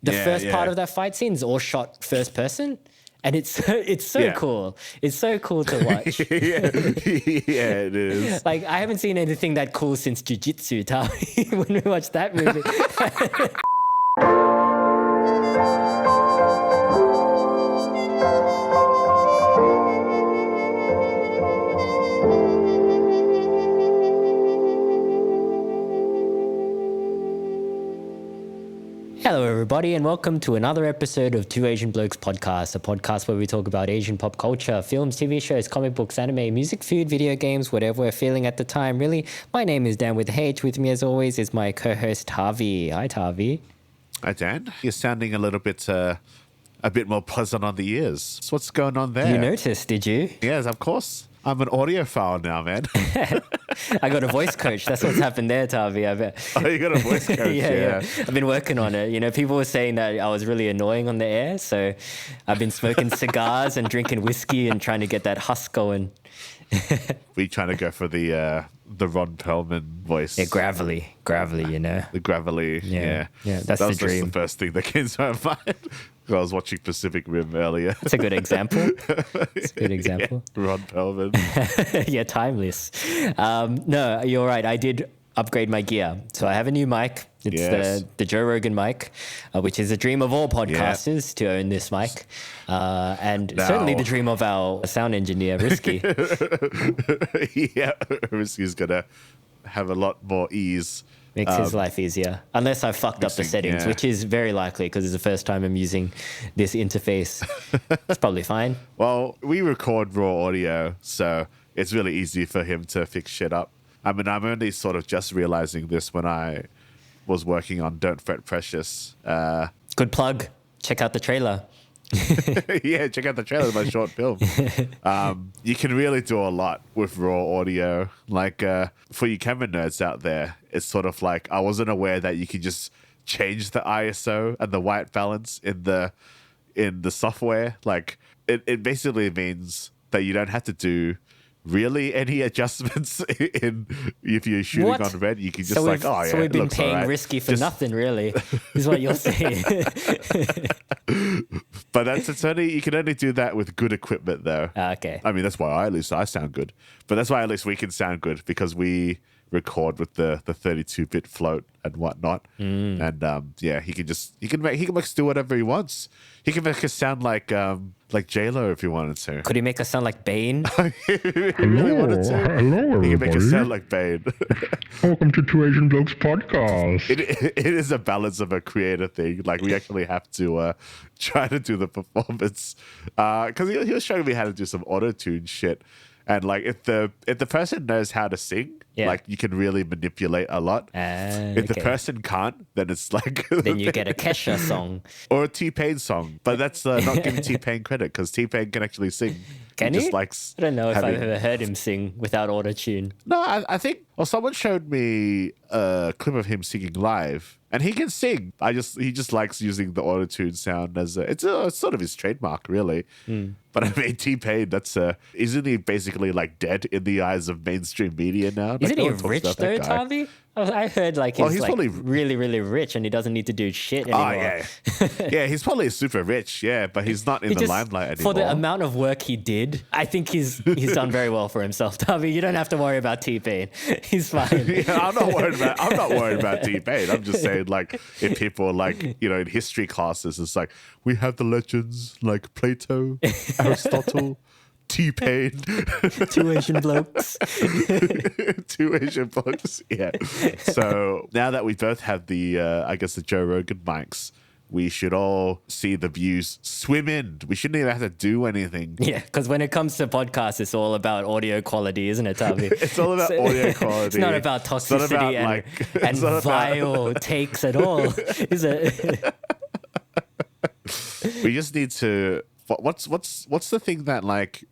the first part of that fight scene is all shot first person. And it's so cool. It's so cool to watch. Yeah, it is. Like, I haven't seen anything that cool since Jiu-Jitsu, Tami, when we watched that movie. Hello, everybody, and welcome to another episode of Two Asian Blokes podcast, a podcast where we talk about Asian pop culture, films, TV shows, comic books, anime, music, food, video games, whatever we're feeling at the time, really. My name is Dan with H. With me, as always, is my co-host, Tavi. Hi, Tavi. Hi, Dan. You're sounding a little bit more pleasant on the ears. So what's going on there? You noticed, did you? Yes, of course. I'm an audiophile now, man. I got a voice coach. That's what's happened there, Tavi, I bet. Oh, you got a voice coach? yeah. I've been working on it. You know, people were saying that I was really annoying on the air, so I've been smoking cigars and drinking whiskey and trying to get that husk going. We trying to go for the Ron Perlman voice. Yeah, gravelly, you know. The gravelly, yeah. That's the dream. That's the first thing that came to my mind. I was watching Pacific Rim earlier. That's a good example. It's a good example. Yeah, Ron Perlman. Yeah, timeless. No, you're right. I did upgrade my gear. So I have a new mic. It's the Joe Rogan mic, which is a dream of all podcasters to own this mic. And certainly the dream of our sound engineer, Risky. Yeah, Risky's going to have a lot more ease. Makes his life easier. Unless I fucked up the settings, which is very likely because it's the first time I'm using this interface. It's probably fine. Well, we record raw audio, so it's really easy for him to fix shit up. I mean, I'm only sort of just realizing this when I was working on Don't Fret Precious. Good plug. Check out the trailer. Yeah, check out the trailer of my short film. You can really do a lot with raw audio. Like, for you camera nerds out there, it's sort of like I wasn't aware that you can just change the ISO and the white balance in the software. Like, it basically means that you don't have to do really any adjustments if you're shooting on red. You can just so we've been paying Risky for nothing, really, is what you're saying. But you can only do that with good equipment, though. Okay. I mean, that's why at least I sound good. But that's why at least we can sound good, because we record with the 32-bit float and whatnot. And he can make us do whatever he wants. He can make us sound like J-Lo if he wanted to. Could he make us sound like Bane? If he really wanted to. Hello, he can make us sound like Bane. Welcome to Two Asian Blokes podcast. It is a balance of a creative thing. Like, we actually have to try to do the performance, because he was showing me how to do some auto-tune shit. And like, if the person knows how to sing, like, you can really manipulate a lot. If the person can't, then it's like then you get a Kesha song or a T-Pain song. But that's not giving T-Pain credit, because T-Pain can actually sing. Can he? Just likes. I don't know if I've ever heard him sing without auto-tune. No, I think. Well, someone showed me a clip of him singing live, and he can sing. He just likes using the auto-tune sound as it's sort of his trademark, really. But I mean, T-Pain, isn't he basically like dead in the eyes of mainstream media now? Isn't he rich though, Tavi? I heard he's probably really, really rich, and he doesn't need to do shit anymore. Oh, yeah. He's probably super rich, but he's not in the limelight anymore. For the amount of work he did, I think he's done very well for himself, Tavi. You don't have to worry about T-Pain. He's fine. I'm not worried about T-Pain. I'm just saying, like, if people in history classes, it's like, we have the legends like Plato, Aristotle, T-Pain. Two Asian blokes. Two Asian blokes, yeah. So now that we both have the Joe Rogan mics, we should all see the views swim in. We shouldn't even have to do anything. Yeah, because when it comes to podcasts, it's all about audio quality, isn't it, Tavi? It's all about audio quality. It's not about toxicity and vile takes at all, is it? We just need to. What's the thing that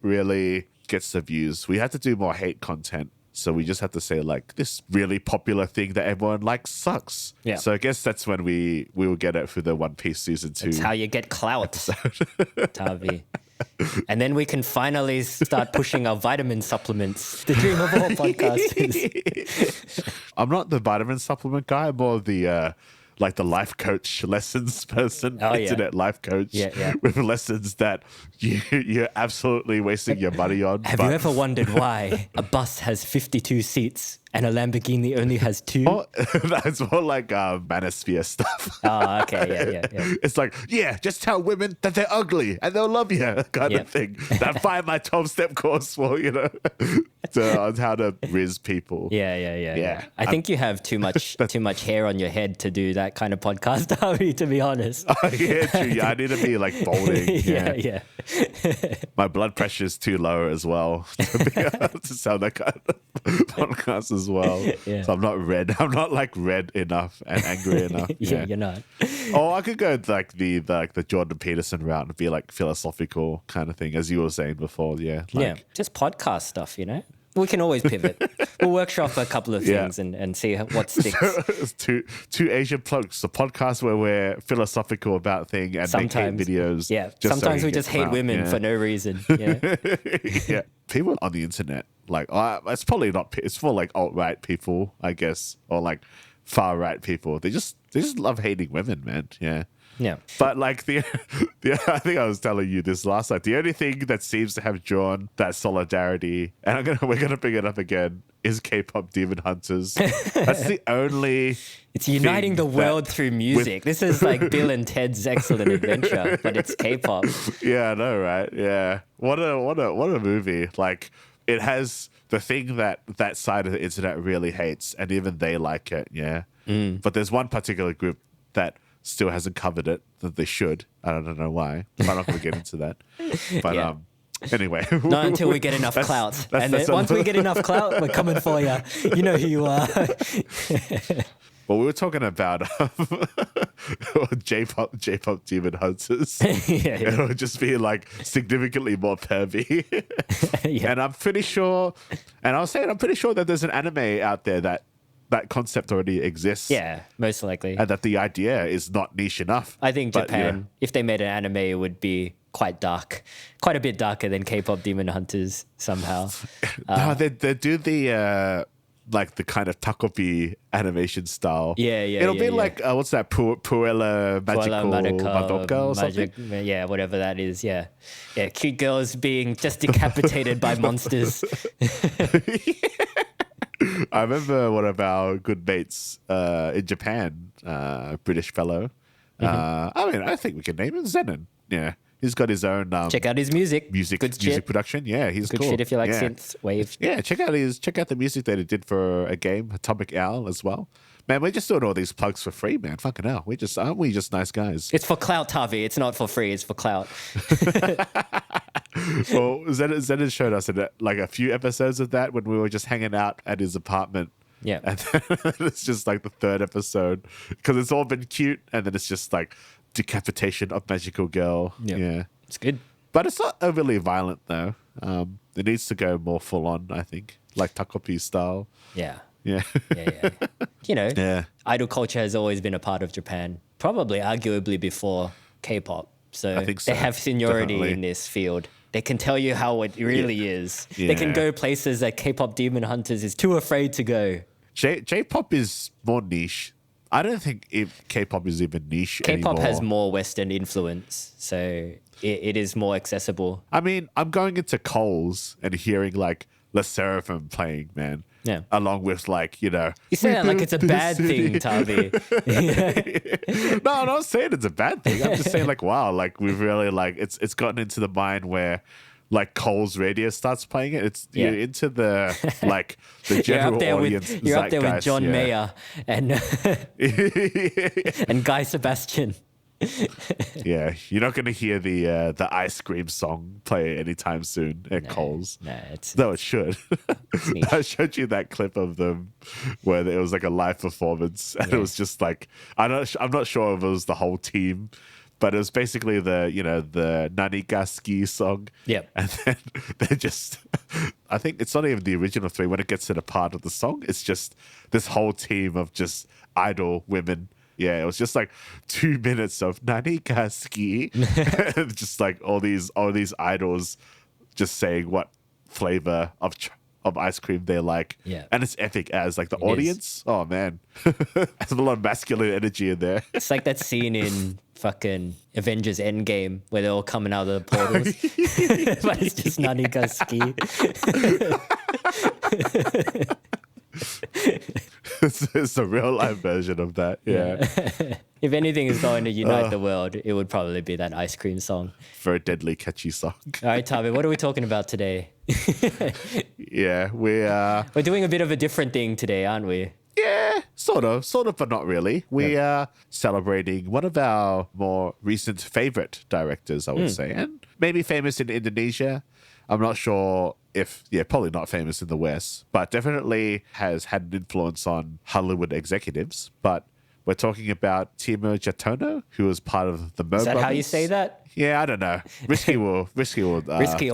really gets the views? We have to do more hate content. So we just have to say, like, this really popular thing that everyone likes sucks. Yeah. So I guess that's when we will get it for the One Piece season 2. That's how you get clout, Tavi. And then we can finally start pushing our vitamin supplements. The dream of all podcasters. I'm not the vitamin supplement guy. I'm more of the like the life coach lessons person, Oh, yeah. internet life coach, Yeah. with lessons that you're absolutely wasting your money on. Have you ever wondered why a bus has 52 seats and a Lamborghini only has 2? Oh, that's more like manosphere stuff. Oh, okay, yeah. It's like, yeah, just tell women that they're ugly and they'll love you, kind of thing. That find my 12-step course for, on how to riz people. Yeah. I think you have too much hair on your head to do that kind of podcast, Harvey, to be honest. Oh, yeah, true. Yeah, I need to be like balding. Yeah. My blood pressure is too low as well to be able to sound that kind of podcast as well. Yeah. So I'm not red. I'm not like red enough and angry enough. Yeah, you're not. Oh, I could go like the Jordan Peterson route and be like philosophical kind of thing, as you were saying before. Yeah. Just podcast stuff, We can always pivot. We'll workshop a couple of things and see what sticks. Two Asian Blokes, the podcast where we're philosophical about things and make hate videos. Yeah. Just Sometimes so we just hate women for no reason. Yeah. Yeah. People on the internet, like, it's probably not, it's for like alt-right people, I guess, or like far-right people. They just love hating women, man. Yeah. Yeah. But like the I think I was telling you this last night. The only thing that seems to have drawn that solidarity, and we're gonna bring it up again, is K-pop Demon Hunters. That's the only. It's uniting the world through music. This is like Bill and Ted's Excellent Adventure, but it's K-pop. Yeah, I know, right? Yeah. What a movie. Like, it has the thing that side of the internet really hates, and even they like it. Yeah. But there's one particular group that still hasn't covered it that they should. I don't know why. I'm not going to get into that. But anyway, not until we get enough clout. And then once we get enough clout, we're coming for you. You know who you are. Well, we were talking about J-pop Demon Hunters. It would just be like significantly more pervy. And I'm pretty sure, and I was saying, I'm pretty sure that there's an anime out there that concept already exists. Yeah, most likely. And that the idea is not niche enough. I think Japan, if they made an anime, it would be quite dark. Quite a bit darker than K-pop Demon Hunters somehow. No, they do the like the kind of takopi animation style. It'll be like what's that? Puella Magical Madoka or something. Yeah, whatever that is. Yeah, cute girls being just decapitated by monsters. I remember one of our good mates in Japan, British fellow. I mean, I think we can name him Zenon. Yeah, he's got his own. Check out his music. Music production. Yeah, he's good cool. shit if you like synth wave. Yeah, check out the music that he did for a game, Atomic Owl, as well. Man, we're just doing all these plugs for free, man. Fucking hell, aren't we just nice guys? It's for clout, Harvey. It's not for free. It's for clout. Well, Zenon showed us like a few episodes of that when we were just hanging out at his apartment. Yeah. And then it's just like the third episode because it's all been cute, and then it's just like decapitation of magical girl. Yeah. It's good. But it's not overly violent though. It needs to go more full on, I think, like takopi style. Yeah. Yeah. Idol culture has always been a part of Japan, probably arguably before K-pop. So, I think so, they have seniority definitely. in this field. They can tell you how it really is. They can go places that K-pop Demon Hunters is too afraid to go. J-pop is more niche. I don't think K-pop is even niche anymore. K-pop has more Western influence, so it is more accessible. I mean, I'm going into Coles and hearing like Le Seraphim playing, man. Yeah. Along with like, You say that like it's a bad thing, Tavi. No, I'm not saying it's a bad thing. I'm just saying like, wow, like we've really like it's gotten into the mind where like Coles Radio starts playing it. It's you're into the like the general audience. You're up there with John Mayer and and Guy Sebastian. Yeah, you're not going to hear the ice cream song play anytime soon at Coles. No, though it should. I showed you that clip of them where it was like a live performance, and it was just like I'm not sure if it was the whole team, but it was basically the Nanika Ski song. Yep. And then they're just, I think it's not even the original three. When it gets to the part of the song, it's just this whole team of just idol women. Yeah, it was just like 2 minutes of Nanika Ski. Just like all these idols just saying what flavor of of ice cream they like. Yeah. And it's epic as like the It is. audience. Oh man. There's a lot of masculine energy in there. It's like that scene in fucking Avengers Endgame where they're all coming out of the portals. But it's just Nanikaski. It's the real life version of that. Yeah. If anything is going to unite the world, it would probably be that ice cream song. Very deadly, catchy song. All right, Tavi, what are we talking about today? Yeah, We're doing a bit of a different thing today, aren't we? yeah, sort of, but not really. We are celebrating one of our more recent favorite directors, I would say, and maybe famous in Indonesia. I'm not sure if, probably not famous in the West, but definitely has had an influence on Hollywood executives. But we're talking about Timo Tjahjanto, who was part of the Mo Is that brothers. how you say that? Yeah, I don't know. Risky will Risky, tell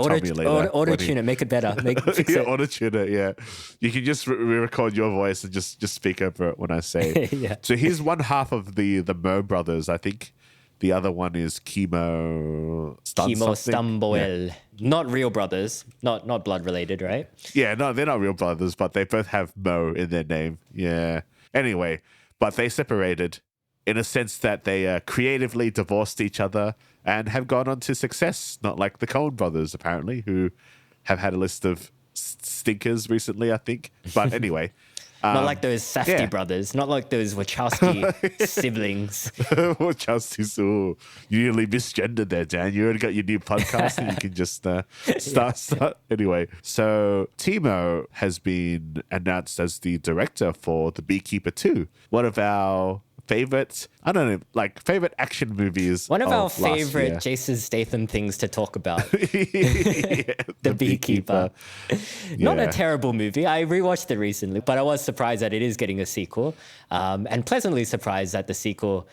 me later. auto-tune it, make it better. Fix Yeah, it. auto-tune it, yeah. You can just re-record your voice and just speak over it when I say it. Yeah. So he's one half of the Mo brothers. I think the otother one is Timo Stamboel. Yeah. Not real brothers, not blood related, right? Yeah, no, they're not real brothers, but they both have Mo in their name. Yeah. Anyway, but they separated in a sense that they creatively divorced each other and have gone on to success, not like the Coen brothers, apparently, who have had a list of stinkers recently, I think. But anyway. Not like those Safdie yeah. brothers, not like those Wachowski siblings. Justice, you nearly misgendered there, Dan. You already got your new podcast and you can just start. Anyway, so Timo has been announced as the director for The Beekeeper 2, one of our favorite action movies. One of our last year. favorite Jason Statham things to talk about. Yeah, The Beekeeper. Not a Yeah. terrible movie. I rewatched it recently, but I was surprised that it is getting a sequel, and pleasantly surprised that the sequel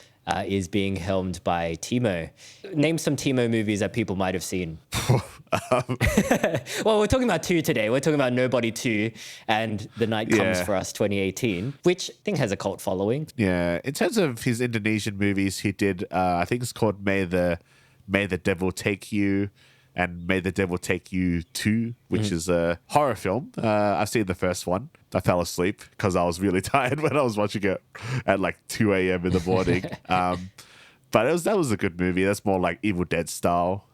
is being helmed by Timo. Name some Timo movies that people might have seen. Well, we're talking about two today. We're talking about Nobody 2 and The Night Comes Yeah. For Us 2018, which I think has a cult following. Yeah, in terms of his Indonesian movies, he did. I think it's called May the Devil Take You, and May the Devil Take You 2, which is a horror film. I've seen the first one. I fell asleep because I was really tired when I was watching it at like 2 a.m. in the morning. But that was a good movie. That's more like Evil Dead style.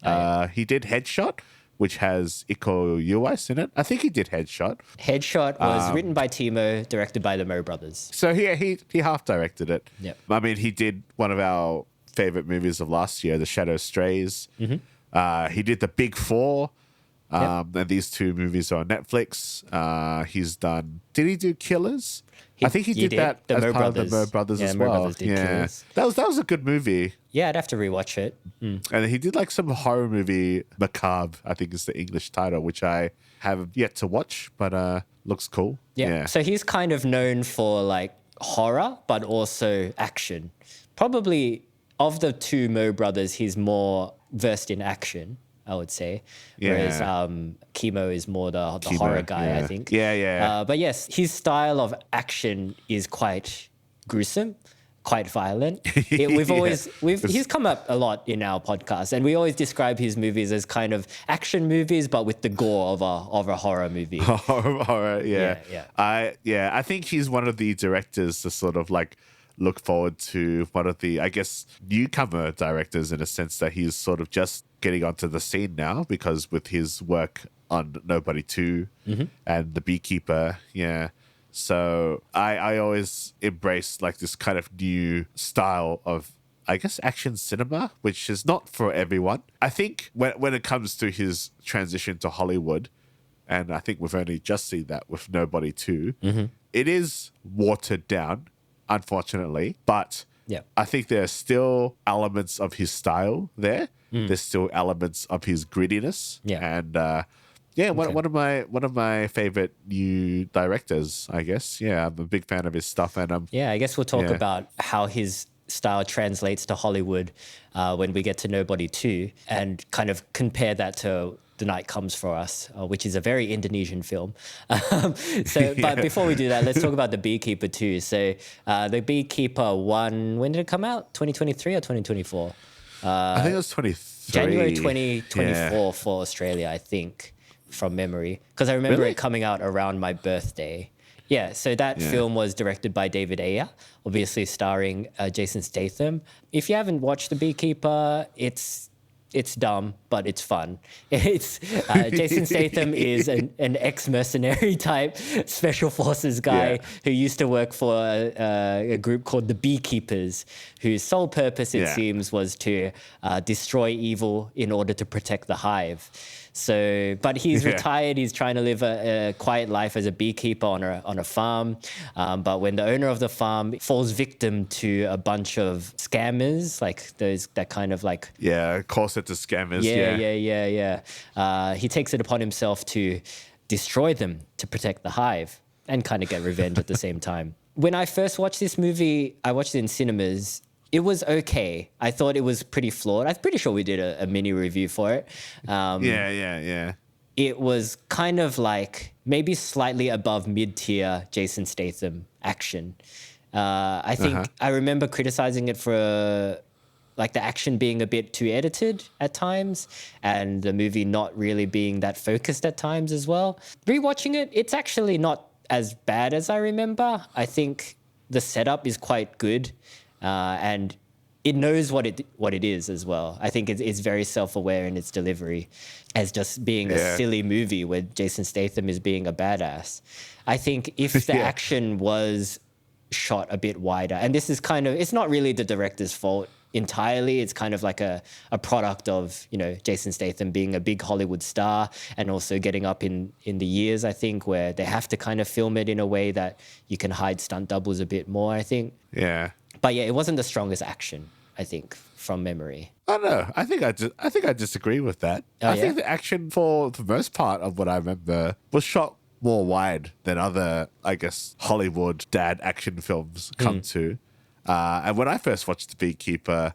He did Headshot, which has Iko Uwais in it. I think he did Headshot. Headshot was written by Timo, directed by the Mo brothers. So he half directed it. Yep. I mean, he did one of our favorite movies of last year, The Shadow Strays. He did The Big Four. And these two movies are on Netflix. He's done. Did he do Killers? I think he did that The as Mo part of brothers. the Mo brothers Yeah, as Mo well. brothers did Killers. That was a good movie. Yeah, I'd have to rewatch it. And he did like some horror movie, Macabre, I think is the English title, which I have yet to watch, but looks cool. Yeah. So he's kind of known for like horror, but also action. Probably of the two Mo brothers, he's more versed in action, I would say. Whereas Kimo is more the horror guy, I think. Yeah. But yes, his style of action is quite gruesome, quite violent. He's come up a lot in our podcast, and we always describe his movies as kind of action movies, but with the gore of a horror movie. Horror, yeah. Yeah. I think he's one of the directors to sort of like look forward to, one of the, I guess, newcomer directors in a sense that he's sort of just getting onto the scene now, because with his work on Nobody 2 and The Beekeeper, so I always embrace like this kind of new style of, I guess, action cinema, which is not for everyone. I think when it comes to his transition to Hollywood, and I think we've only just seen that with Nobody 2, it is watered down, unfortunately, but I think there are still elements of his style there. There's still elements of his grittiness. And one of my favorite new directors, I guess. Yeah, I'm a big fan of his stuff, and I guess we'll talk about how his style translates to Hollywood when we get to Nobody 2, and kind of compare that to The Night Comes For Us, which is a very Indonesian film. But before we do that, let's talk about The Beekeeper 2. So The Beekeeper 1, when did it come out? 2023 or 2024? I think it was 23. January 2024 for Australia, I think. from memory, because I remember Really? it coming out around my birthday. Yeah, so that film was directed by David Ayer, obviously starring Jason Statham. If you haven't watched The Beekeeper, it's dumb, but it's fun. It's Jason Statham is an ex-mercenary type special forces guy who used to work for a group called the Beekeepers, whose sole purpose, it seems, was to destroy evil in order to protect the hive. So, but he's retired. He's trying to live a quiet life as a beekeeper on a farm. But when the owner of the farm falls victim to a bunch of scammers, like those that kind of like call center scammers. He takes it upon himself to destroy them to protect the hive and kind of get revenge at the same time. When I first watched this movie, I watched it in cinemas. It was okay. I thought it was pretty flawed. I'm pretty sure we did a mini review for it. It was kind of like maybe slightly above mid-tier Jason Statham action. I think I remember criticizing it for like the action being a bit too edited at times and the movie not really being that focused at times as well. Rewatching it, it's actually not as bad as I remember. I think the setup is quite good. And it knows what it is as well. I think it's very self-aware in its delivery as just being a silly movie where Jason Statham is being a badass. I think if the action was shot a bit wider, and this is kind of, it's not really the director's fault entirely. It's kind of like a product of, you know, Jason Statham being a big Hollywood star and also getting up in the years, I think, where they have to kind of film it in a way that you can hide stunt doubles a bit more, I think. Yeah. But yeah, it wasn't the strongest action, I think, from memory. I don't know. I think I disagree with that. I think the action, for the most part of what I remember, was shot more wide than other, I guess, Hollywood dad action films come to. And when I first watched The Beekeeper,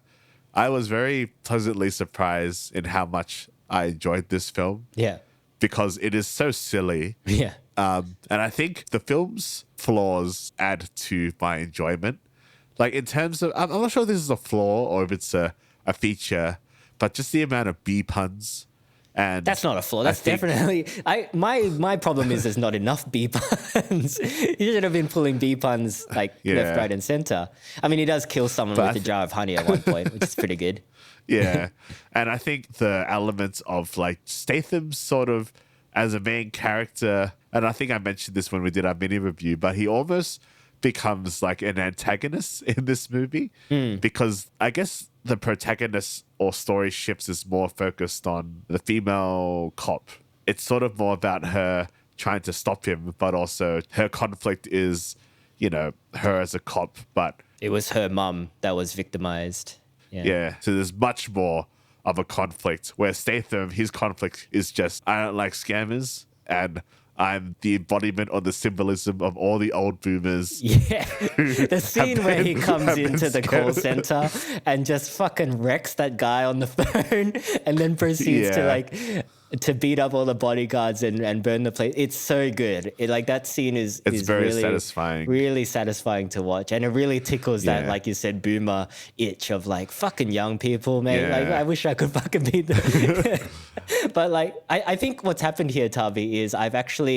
I was very pleasantly surprised in how much I enjoyed this film. Yeah. Because it is so silly. Yeah. And I think the film's flaws add to my enjoyment. Like in terms of, I'm not sure if this is a flaw or if it's a feature, but just the amount of bee puns. And that's not a flaw. That's definitely my problem is there's not enough bee puns. You should have been pulling bee puns like left, right, and center. I mean, he does kill someone with a jar of honey at one point, which is pretty good. Yeah, and I think the elements of like Statham sort of as a main character, and I think I mentioned this when we did our mini review, but he almost becomes like an antagonist in this movie because I guess the protagonist or story shifts is more focused on the female cop. It's sort of more about her trying to stop him, but also her conflict is, you know, her as a cop, but it was her mum that was victimized. Yeah. So there's much more of a conflict where Statham, his conflict is just, I don't like scammers and I'm the embodiment or the symbolism of all the old boomers. Yeah. The scene where he comes into the call center and just fucking wrecks that guy on the phone and then proceeds to beat up all the bodyguards and burn the place. It's so good. That scene is very really satisfying. Really satisfying to watch. And it really tickles that, like you said, boomer itch of like fucking young people, man. Yeah. Like I wish I could fucking beat them. But like I think what's happened here, Tavi, is I've actually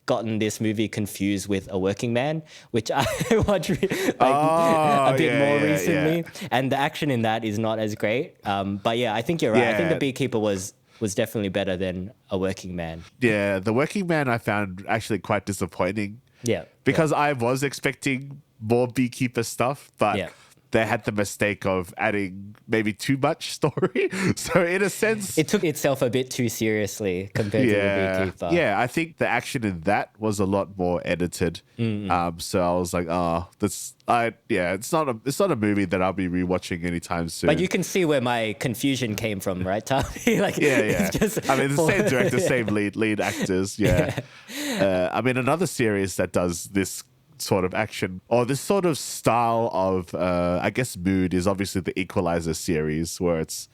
gotten this movie confused with A Working Man, which I watched a bit more recently. Yeah. And the action in that is not as great. But yeah, I think you're right. I think The Beekeeper was definitely better than A Working Man. Yeah, The Working Man I found actually quite disappointing. Yeah. Because I was expecting more Beekeeper stuff, but they had the mistake of adding maybe too much story. So in a sense, it took itself a bit too seriously compared to The Beekeeper. Yeah, I think the action in that was a lot more edited. So I was like, it's not a movie that I'll be rewatching anytime soon. But you can see where my confusion came from, right, Tommy? It's just, I mean, the same director, same lead actors. Yeah. I mean, another series that does this sort of action or this sort of style of I guess mood is obviously the Equalizer series, where it's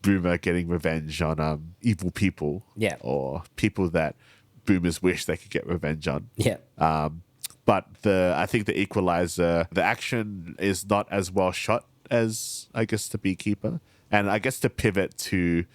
Boomer getting revenge on evil people, or people that boomers wish they could get revenge on. But I think the Equalizer, the action is not as well shot as I guess The Beekeeper. And I guess to pivot to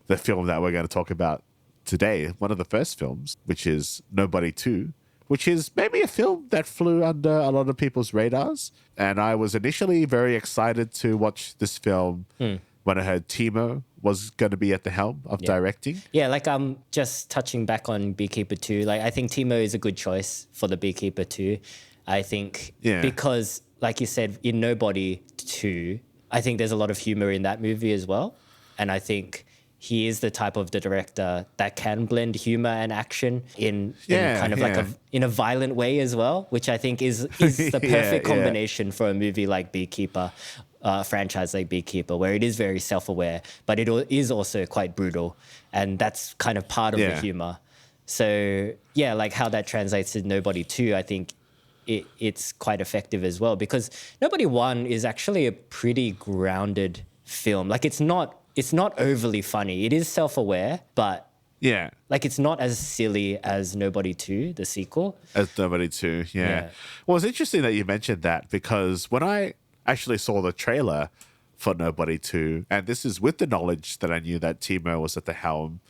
the film that we're going to talk about today, one of the first films, which is Nobody 2, which is maybe a film that flew under a lot of people's radars. And I was initially very excited to watch this film when I heard Timo was going to be at the helm of directing. Yeah, like just touching back on Beekeeper 2, like I think Timo is a good choice for the Beekeeper 2. I think because, like you said, in Nobody 2, I think there's a lot of humor in that movie as well. And I think he is the type of the director that can blend humor and action in kind of like in a violent way as well, which I think is the perfect combination for a movie like Beekeeper, franchise like Beekeeper, where it is very self-aware, but it is also quite brutal. And that's kind of part of the humor. So yeah, like how that translates to Nobody 2, I think it's quite effective as well, because Nobody 1 is actually a pretty grounded film. Like it's not overly funny. It is self-aware, but like it's not as silly as Nobody 2, the sequel. As Nobody 2, Well, it's interesting that you mentioned that, because when I actually saw the trailer for Nobody 2, and this is with the knowledge that I knew that Timo was at the helm,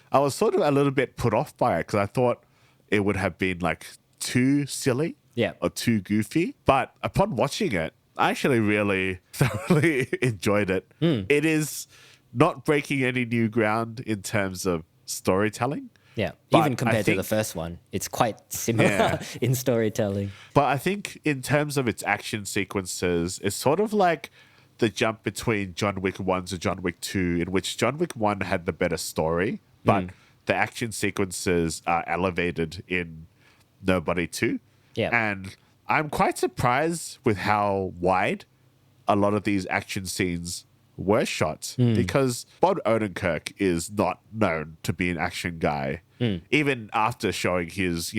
I was sort of a little bit put off by it, because I thought it would have been like too silly or too goofy. But upon watching it, I actually really thoroughly enjoyed it. It is not breaking any new ground in terms of storytelling. Yeah, even compared to the first one, it's quite similar in storytelling. But I think in terms of its action sequences, it's sort of like the jump between John Wick 1 to John Wick 2, in which John Wick 1 had the better story, but the action sequences are elevated in Nobody 2. Yeah. And I'm quite surprised with how wide a lot of these action scenes were shot, because Bob Odenkirk is not known to be an action guy. Even after showing his,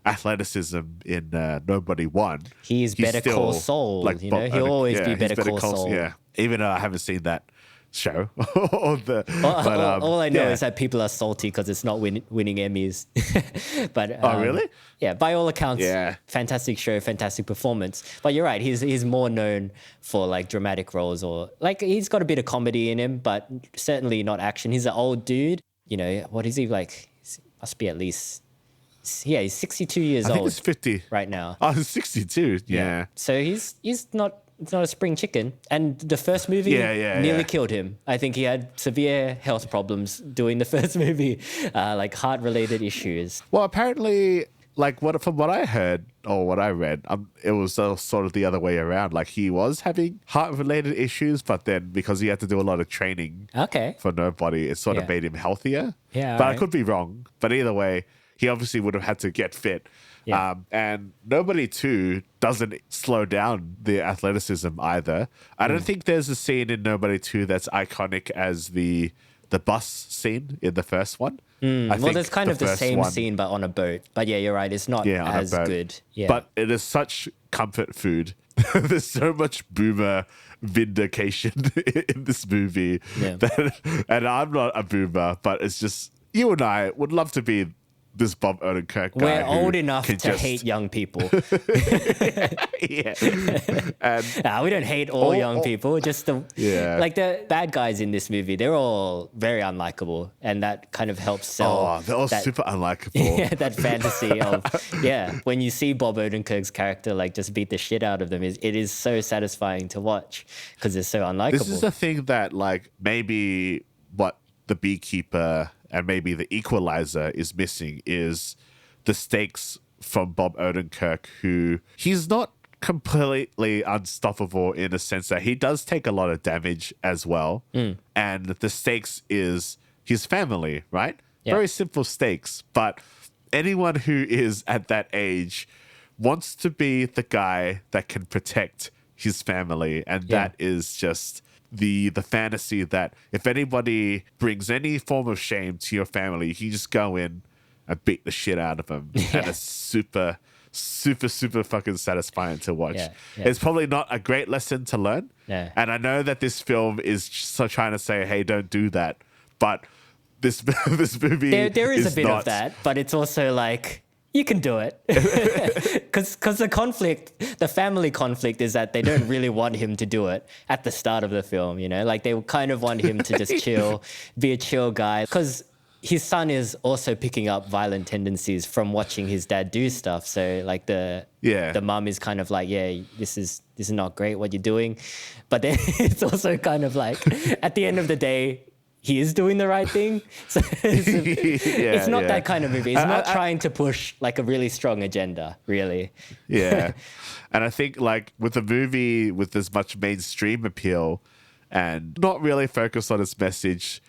athleticism in Nobody 1. He's Better Call Saul. Like he'll always be Better Call Saul. Yeah, even though I haven't seen that show. All I know is that people are salty because it's not winning Emmys. But oh, really? Yeah, by all accounts, fantastic show, fantastic performance. But you're right, he's more known for like dramatic roles, or like he's got a bit of comedy in him, but certainly not action. He's an old dude. What is he like? He must be at least. Yeah, he's 62 years old. I think he's 50 right now. Oh, he's 62. Yeah. So he's not. It's not a spring chicken. And the first movie nearly killed him. I think he had severe health problems doing the first movie, like heart-related issues. Well, apparently, like from what I heard or what I read, it was sort of the other way around. Like he was having heart-related issues, but then because he had to do a lot of training for Nobody, it sort of made him healthier. Yeah, but I could be wrong. But either way, he obviously would have had to get fit. Yeah. And Nobody 2 doesn't slow down the athleticism either. I don't think there's a scene in Nobody 2 that's iconic as the bus scene in the first one. Well, there's kind of the same scene, but on a boat. But yeah, you're right. It's not as good. Yeah. But it is such comfort food. There's so much boomer vindication in this movie. Yeah. And I'm not a boomer, but it's just, you and I would love to be this Bob Odenkirk guy. We're old enough to hate young people. And we don't hate all young people. Just the bad guys in this movie. They're all very unlikable, and that kind of helps sell. Oh, they're all super unlikable. Yeah, that fantasy of when you see Bob Odenkirk's character like just beat the shit out of them, it is so satisfying to watch because they're so unlikable. This is the thing that like maybe what the Beekeeper and maybe the Equalizer is missing is the stakes from Bob Odenkirk, who he's not completely unstoppable in the sense that he does take a lot of damage as well. And the stakes is his family, right? Yeah. Very simple stakes. But anyone who is at that age wants to be the guy that can protect his family. And that is just the fantasy that if anybody brings any form of shame to your family, you can just go in and beat the shit out of them. And it's super, super, super fucking satisfying to watch. It's probably not a great lesson to learn. And I know that this film is so trying to say, hey, don't do that. But this movie there is a bit of that, but it's also like, you can do it. Because the family conflict is that they don't really want him to do it at the start of the film, like they kind of want him to just chill, be a chill guy. Because his son is also picking up violent tendencies from watching his dad do stuff. So like the mum is kind of like, yeah, this is not great what you're doing. But then it's also kind of like at the end of the day, he is doing the right thing. So it's not that kind of movie. It's not trying to push like a really strong agenda, really. Yeah. And I think like with a movie with as much mainstream appeal and not really focused on its message,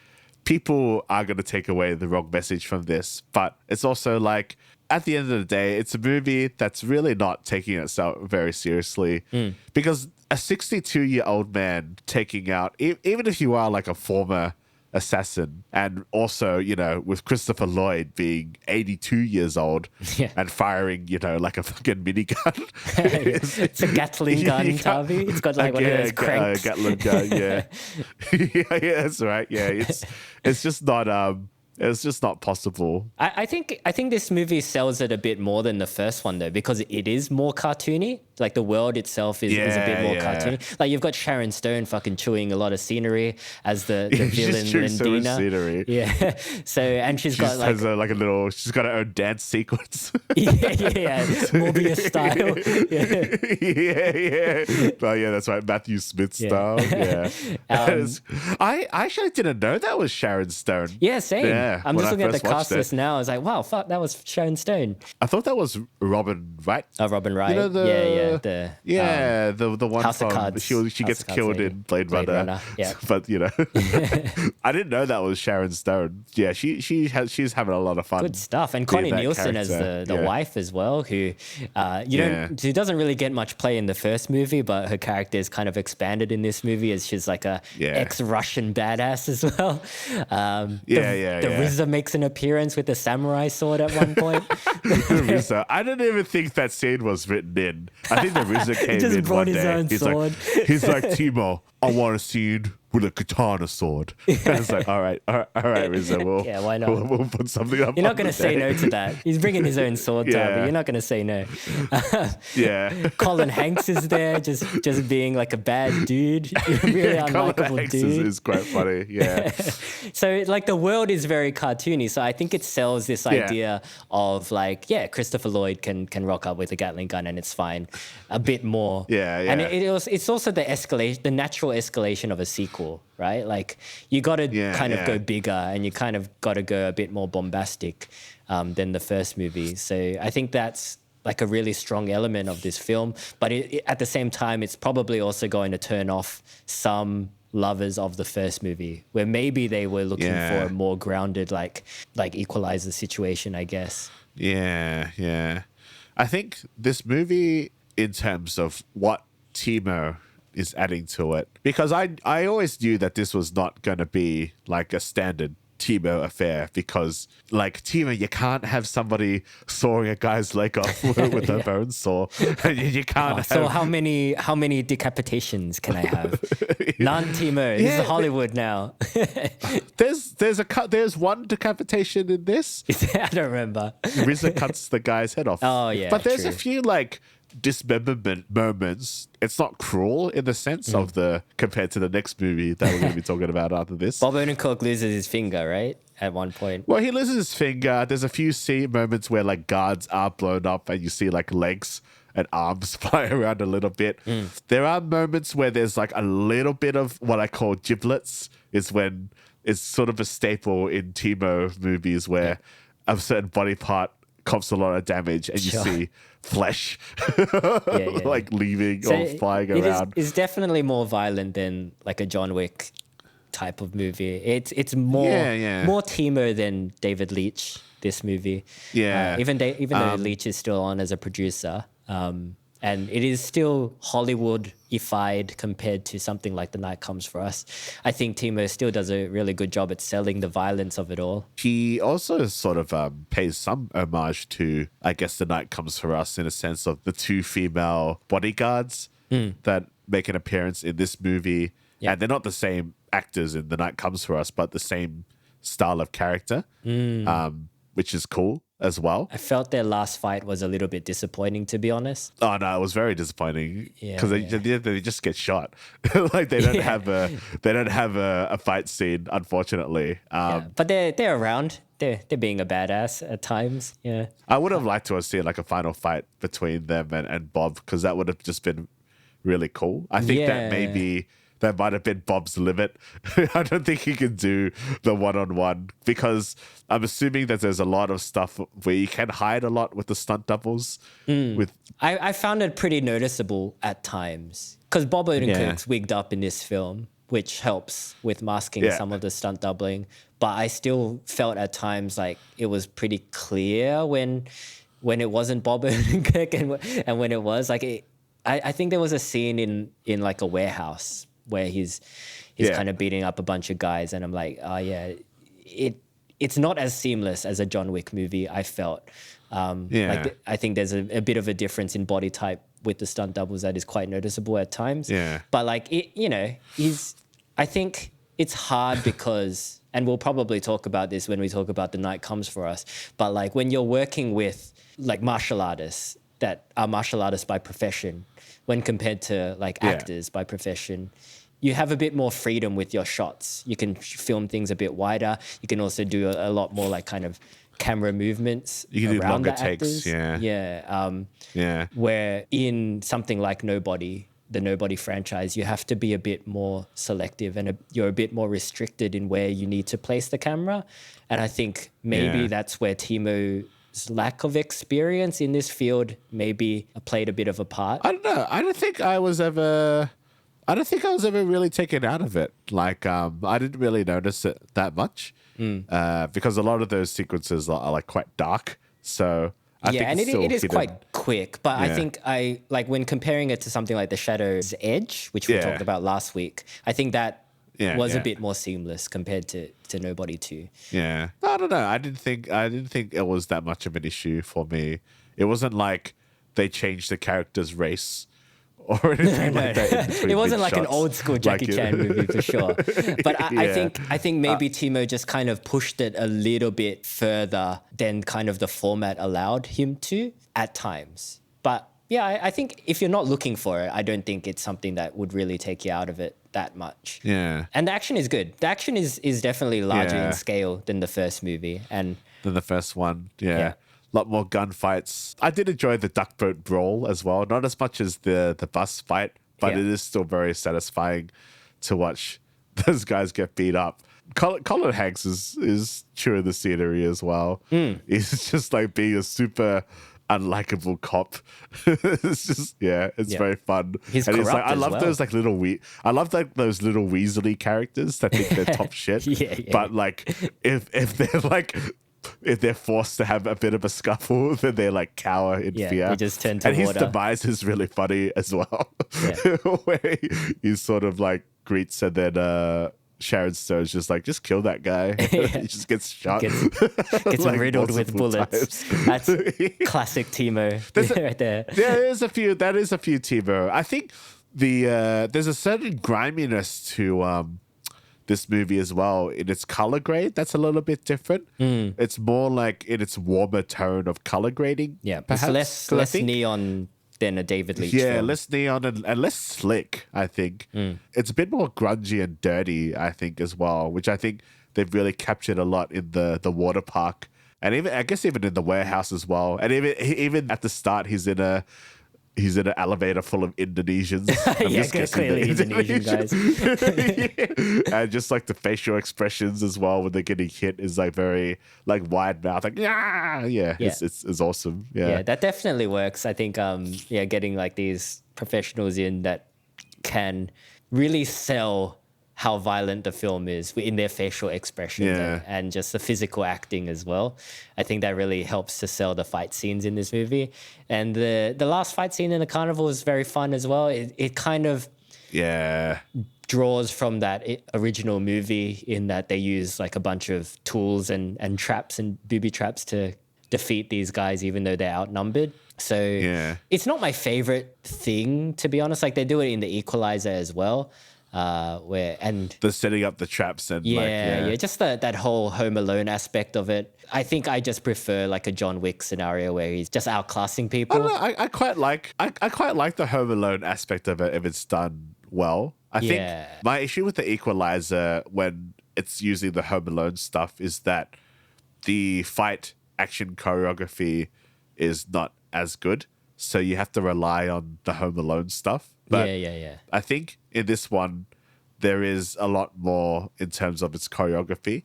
people are going to take away the wrong message from this. But it's also like, at the end of the day, it's a movie that's really not taking itself very seriously because a 62-year-old man taking out, even if you are like a former assassin, and also, you know, with Christopher Lloyd being 82 years old and firing, you know, like a fucking minigun. It's a Gatling gun, Tavi. It's got like one of those cranks. Gatling gun, yeah. Yeah, that's right. Yeah, it's just not it's just not possible. I think this movie sells it a bit more than the first one though, because it is more cartoony. Like the world itself is a bit more cartoony. Like you've got Sharon Stone fucking chewing a lot of scenery as the villain Lindina. So scenery. Yeah. So and she's got like has she's got her own dance sequence. yeah. Morbius style. Yeah. Oh yeah, that's right. Matthew Smith style. Yeah. I actually didn't know that was Sharon Stone. Yeah, same. Yeah, I'm just looking at the cast list now. I was like, wow, fuck, that was Sharon Stone. I thought that was Robin Wright. Oh, Robin Wright. You know the one House of from Cards. she gets killed in Blade Runner. Yeah. But you know, I didn't know that was Sharon Stone. Yeah, she's having a lot of fun. Good stuff. And Connie Nielsen as the wife as well, who who doesn't really get much play in the first movie, but her character is kind of expanded in this movie as she's like a ex-Russian badass as well. The RZA makes an appearance with a samurai sword at one point. RZA. I didn't even think that scene was written in. I think the RZA came just in brought one his day. own sword. He's like, Timo, I want a scene with a katana sword. And it's like, all right, RZA, why not? We'll put something up. You're not going to say no to that. He's bringing his own sword, but you're not going to say no. Colin Hanks is there, just being like a bad dude, really unlikable dude. Is quite funny. Yeah. So like the world is very cartoony. So I think it sells this idea of like, Christopher Lloyd can rock up with a Gatling gun and it's fine, a bit more. And it's also the natural escalation of a sequel, right? Like you got to kind of go bigger and you kind of got to go a bit more bombastic than the first movie. So I think that's like a really strong element of this film. But at the same time, it's probably also going to turn off some lovers of the first movie where maybe they were looking for a more grounded, like Equalizer situation, I guess. Yeah. I think this movie, in terms of what Timo is adding to it, because I always knew that this was not going to be like a standard Timo affair, because like Timo, you can't have somebody sawing a guy's leg off with a bone saw. You can't. So how many decapitations can I have? None, Timo. This is Hollywood now. There's one decapitation in this. I don't remember. RZA cuts the guy's head off. Oh yeah, but there's a few like dismemberment moments. It's not cruel in the sense of compared to the next movie that we're going to be talking about after this. Bob Odenkirk loses his finger, right? At one point. Well, he loses his finger. There's a few moments where like guards are blown up and you see like legs and arms fly around a little bit. There are moments where there's like a little bit of what I call giblets, is when it's sort of a staple in Timo movies where a certain body part cops a lot of damage and you see flesh like leaving or flying around. It's definitely more violent than like a John Wick type of movie. It's more more Timo than David Leitch, this movie. Even though Leitch is still on as a producer, and it is still Hollywood-ified compared to something like The Night Comes For Us. I think Timo still does a really good job at selling the violence of it all. He also sort of pays some homage to, I guess, The Night Comes For Us in a sense of the two female bodyguards that make an appearance in this movie. And they're not the same actors in The Night Comes For Us, but the same style of character, which is cool as well. I felt their last fight was a little bit disappointing, to be honest. Oh no, it was very disappointing because they just get shot. Like they don't have a fight scene, unfortunately. But they're around they're being a badass at times. Yeah. I would have liked to have seen like a final fight between them and Bob, because that would have just been really cool. I think that maybe that might have been Bob's limit. I don't think he can do the one-on-one, because I'm assuming that there's a lot of stuff where you can hide a lot with the stunt doubles. I found it pretty noticeable at times because Bob Odenkirk's wigged up in this film, which helps with masking some of the stunt doubling. But I still felt at times like it was pretty clear when it wasn't Bob Odenkirk and when it was. Like I think there was a scene in like a warehouse where he's kind of beating up a bunch of guys, and I'm like, oh yeah, it's not as seamless as a John Wick movie, I felt. Like I think there's a bit of a difference in body type with the stunt doubles that is quite noticeable at times. Yeah. But like, I think it's hard because, and we'll probably talk about this when we talk about The Night Comes For Us, but like when you're working with like martial artists that are martial artists by profession, when compared to like actors by profession, you have a bit more freedom with your shots. You can film things a bit wider. You can also do a lot more like kind of camera movements. You can do around longer the takes. Yeah. Where in something like the Nobody franchise, you have to be a bit more selective and you're a bit more restricted in where you need to place the camera. And I think maybe that's where Timo's lack of experience in this field maybe played a bit of a part. I don't know. I don't think I was ever really taken out of it. Like, I didn't really notice it that much because a lot of those sequences are like quite dark. So I think and it is hidden. quite quick. But I think I like when comparing it to something like The Shadow's Edge, which we talked about last week. I think that was a bit more seamless compared to Nobody 2. Yeah, I don't know. I didn't think it was that much of an issue for me. It wasn't like they changed the character's race or anything like that. It wasn't like an old school Jackie Chan movie for sure. But I think maybe Timo just kind of pushed it a little bit further than kind of the format allowed him to at times. But yeah, I think if you're not looking for it, I don't think it's something that would really take you out of it that much. Yeah. And the action is good. The action is definitely larger in scale than the first movie. And than the first one. Yeah. A lot more gunfights. I did enjoy the duck boat brawl as well. Not as much as the bus fight, but it is still very satisfying to watch those guys get beat up. Colin Hanks is chewing the scenery as well. He's just like being a super unlikable cop. It's just it's very fun. He's and corrupt like, I love well. those like I love like those little Weasley characters that think they're top shit. But like if they're forced to have a bit of a scuffle, then they like cower in fear. They just turn to and water. His demise is really funny as well. Where he sort of like greets and then Sharon Stone's just like, just kill that guy. He just gets shot. Gets like riddled with bullets. That's classic Timo right there. Yeah, that is a few Timo. I think there's a certain griminess to this movie as well in its color grade. That's a little bit different. It's more like in its warmer tone of color grading. Yeah, perhaps. it's less neon than a David Leitch film. Less neon and less slick, I think. It's a bit more grungy and dirty, I think, as well, which I think they've really captured a lot in the water park. And even in the warehouse as well. And even at the start, he's in an elevator full of Indonesians. Clearly Indonesian guys. And just like the facial expressions as well when they're getting hit is like very like wide mouth, like it's awesome. Yeah, that definitely works. I think getting like these professionals in that can really sell how violent the film is in their facial expressions and just the physical acting as well. I think that really helps to sell the fight scenes in this movie. And the last fight scene in the carnival is very fun as well. It kind of draws from that original movie in that they use like a bunch of tools and traps and booby traps to defeat these guys even though they're outnumbered. So it's not my favorite thing, to be honest. Like they do it in The Equalizer as well. And the setting up the traps and just that whole Home Alone aspect of it. I think I just prefer like a John Wick scenario where he's just outclassing people. I don't know, I quite like the Home Alone aspect of it if it's done well. I think my issue with The Equalizer when it's using the Home Alone stuff is that the fight action choreography is not as good. So you have to rely on the Home Alone stuff. But yeah. I think in this one, there is a lot more in terms of its choreography.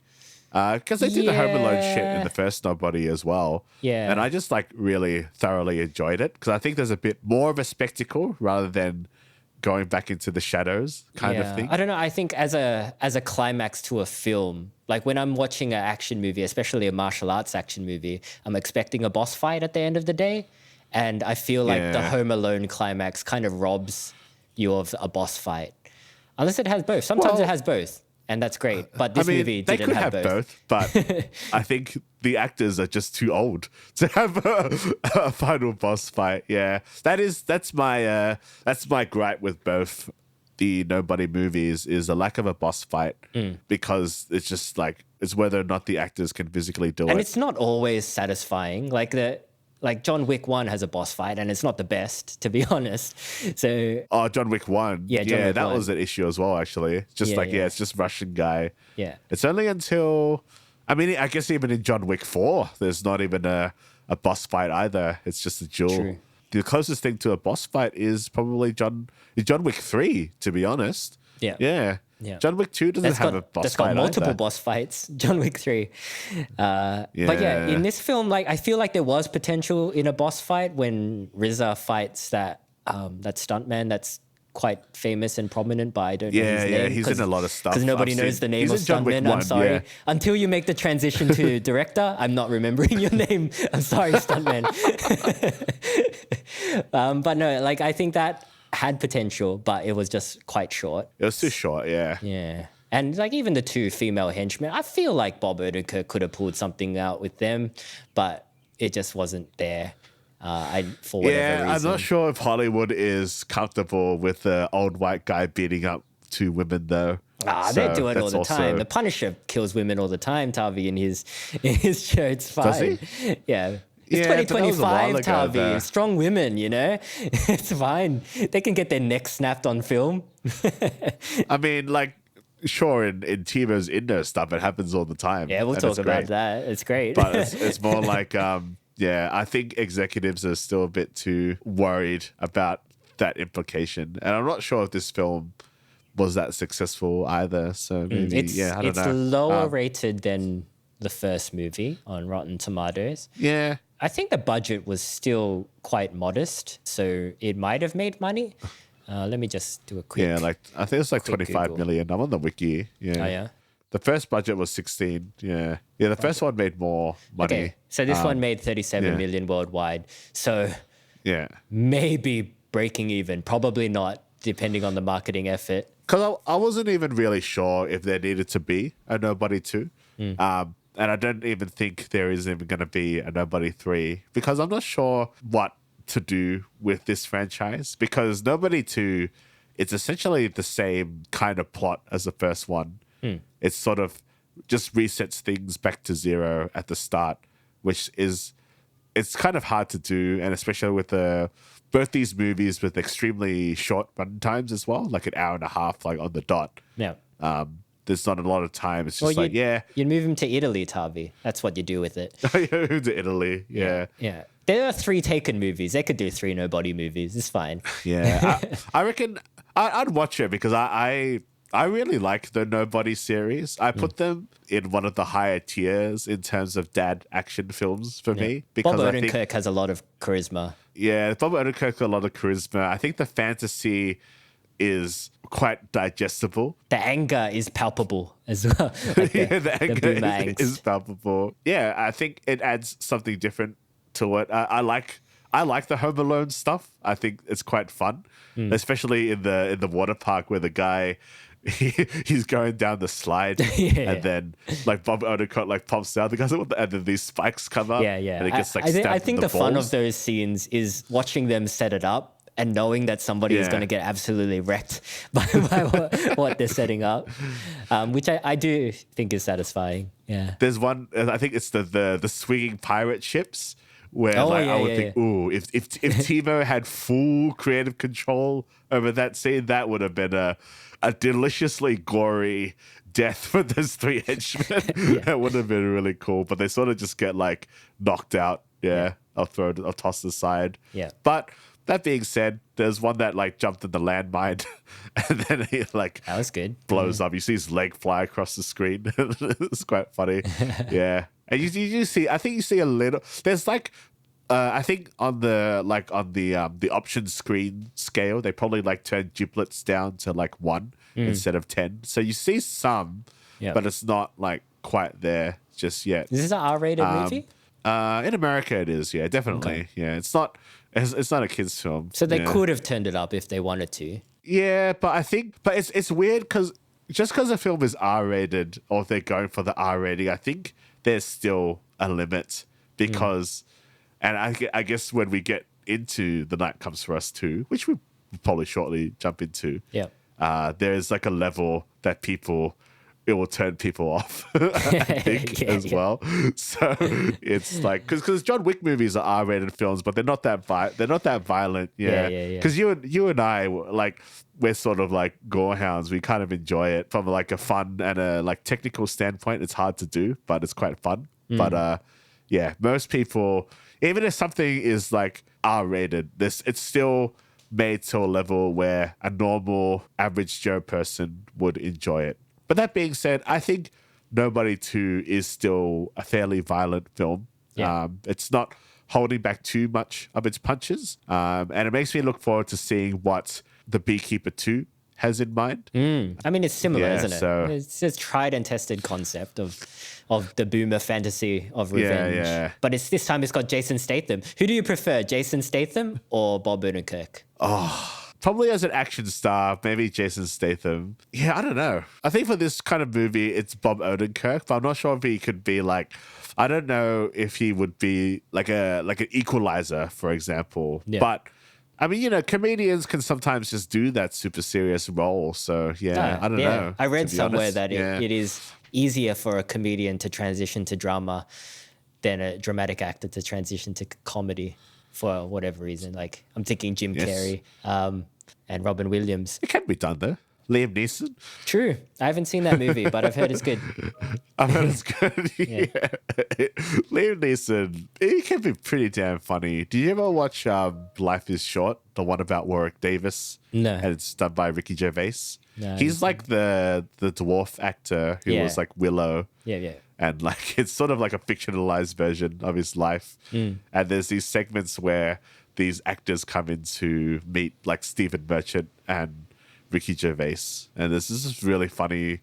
Because they did the Home Alone shit in the first Nobody as well. Yeah. And I just like really thoroughly enjoyed it because I think there's a bit more of a spectacle rather than going back into the shadows kind of thing. I don't know. I think as a climax to a film, like when I'm watching an action movie, especially a martial arts action movie, I'm expecting a boss fight at the end of the day. And I feel like the Home Alone climax kind of robs you of a boss fight. Unless it has both. Sometimes it has both. And that's great. But this movie they didn't could have both. But I think the actors are just too old to have a final boss fight. Yeah, that's my gripe with both the Nobody movies is a lack of a boss fight because it's just like it's whether or not the actors can physically do it. And it's not always satisfying. Like John Wick 1 has a boss fight and it's not the best, to be honest. So John Wick 1. Yeah, John Wick that 1. was an issue as well, actually. It's just it's just Russian guy. Yeah. It's only until, I mean, I guess even in John Wick 4, there's not even a boss fight either. It's just a duel. True. The closest thing to a boss fight is probably John Wick 3, to be honest. Yeah. Yeah. Yeah. John Wick 2 doesn't have a boss fight That's got multiple either. boss fights. John Wick 3. But yeah, in this film, like I feel like there was potential in a boss fight when RZA fights that stuntman that's quite famous and prominent, but I don't know his name. Yeah, he's in a lot of stuff. Because nobody knows the name of He's in John Wick stuntman. 1, I'm sorry. yeah. Until you make the transition to director, I'm not remembering your name. I'm sorry, stuntman. But no, like I think that had potential, but it was just quite short. It was too short, yeah. Yeah. And like even the two female henchmen, I feel like Bob Odenkirk could have pulled something out with them, but it just wasn't there. For whatever reason. I'm not sure if Hollywood is comfortable with the old white guy beating up two women though. They do it all that's the time. also- The Punisher kills women all the time, Tavi, in his show. It's fine. Does he? Yeah. It's Yeah, but that was a while 2025, ago, Tavi. though. Strong women, you know? It's fine. They can get their necks snapped on film. I mean, like, sure, in Timo's Indo stuff, it happens all the time. Yeah, we'll and talk it's about great. that. It's great. But it's more like, I think executives are still a bit too worried about that implication. And I'm not sure if this film was that successful either. So maybe, I don't know. It's lower rated than the first movie on Rotten Tomatoes. Yeah. I think the budget was still quite modest, so it might have made money. Let me just do a quick... Yeah, like I think it's like quick 25 Google. million. I'm on the wiki. Yeah. Oh, yeah? The first budget was 16. Yeah. Yeah, the first one made more money. Okay, so this one made 37 million worldwide. So Yeah. maybe breaking even, probably not, depending on the marketing effort. Because I wasn't even really sure if there needed to be a Nobody 2. And I don't even think there is even going to be a Nobody 3 because I'm not sure what to do with this franchise because Nobody 2, it's essentially the same kind of plot as the first one. It's sort of just resets things back to zero at the start, which is, it's kind of hard to do. And especially with both these movies with extremely short run times as well, like an hour and a half, like on the dot. Yeah. There's not a lot of time. It's just You'd move him to Italy, Tavi. That's what you do with it. to Italy. Yeah. Yeah. There are 3 Taken movies. They could do 3 Nobody movies. It's fine. Yeah. I reckon I'd watch it because I really like the Nobody series. I put them in one of the higher tiers in terms of dad action films for me. Because Bob I think, Odenkirk has a lot of charisma. yeah, Bob Odenkirk has a lot of charisma. I think the fantasy is quite digestible. The anger is palpable as well. Like The anger boomer angst. is palpable. Yeah, I think it adds something different to it. I like the Home Alone stuff. I think it's quite fun, especially in the water park where the guy he's going down the slide and then like Bob Odenkirk like pops out. The guy's like, and then these spikes come up. Yeah. And it gets like I stabbed think in the fun balls. of those scenes is watching them set it up and knowing that somebody is Yeah. going to get absolutely wrecked by what they're setting up, which I do think is satisfying. Yeah. There's one. I think it's the swinging pirate ships. Where Oh, like, yeah, I would yeah, think, ooh, if Timo had full creative control over that scene, that would have been a deliciously gory death for those three henchmen. That would have been really cool. But they sort of just get like knocked out. Yeah. I'll toss aside. Yeah. But that being said, there's one that like jumped in the landmine and then he like That was good. blows up. You see his leg fly across the screen. It's quite funny. Yeah. And you see, I think you see a little, there's like, I think on the option screen scale, they probably like turn giblets down to like 1 instead of 10. So you see some, but it's not like quite there just yet. Is this an R-rated movie? In America, it is. Yeah, definitely. Okay. Yeah, it's not a kids' film. So they could have turned it up if they wanted to. Yeah, but it's weird because just because a film is R-rated or if they're going for the R rating, I think there's still a limit because, and I guess when we get into The Night Comes For Us 2, which we'll probably shortly jump into, there's like a level that it will turn people off, I think, as well. So it's like because John Wick movies are R-rated films, but they're not that violent. Yeah. Because you and I like we're sort of like gorehounds. We kind of enjoy it from like a fun and a like technical standpoint. It's hard to do, but it's quite fun. But most people, even if something is like R-rated, it's still made to a level where a normal average Joe person would enjoy it. But that being said, I think Nobody 2 is still a fairly violent film. Yeah. It's not holding back too much of its punches. And it makes me look forward to seeing what the Beekeeper 2 has in mind. I mean, it's similar, isn't it? So, it's a tried and tested concept of the boomer fantasy of revenge. Yeah. But this time it's got Jason Statham. Who do you prefer, Jason Statham or Bob Odenkirk? Probably as an action star, maybe Jason Statham. Yeah, I don't know. I think for this kind of movie, it's Bob Odenkirk, but I'm not sure if he could be like, I don't know if he would be like an equalizer, for example. Yeah. But I mean, comedians can sometimes just do that super serious role. So I don't know. I read somewhere that it is easier for a comedian to transition to drama than a dramatic actor to transition to comedy for whatever reason. Like I'm thinking Jim Carrey and Robin Williams. It can be done though. Liam Neeson. True. I haven't seen that movie, but I've heard it's good. I've heard it's good. Yeah. Liam Neeson, he can be pretty damn funny. Do you ever watch Life is Short, the one about Warwick Davis? No. And it's done by Ricky Gervais. No, he's like the dwarf actor who was like Willow. Yeah. And like it's sort of like a fictionalized version of his life. And there's these segments where these actors come in to meet like Stephen Merchant and Ricky Gervais. And there's this really funny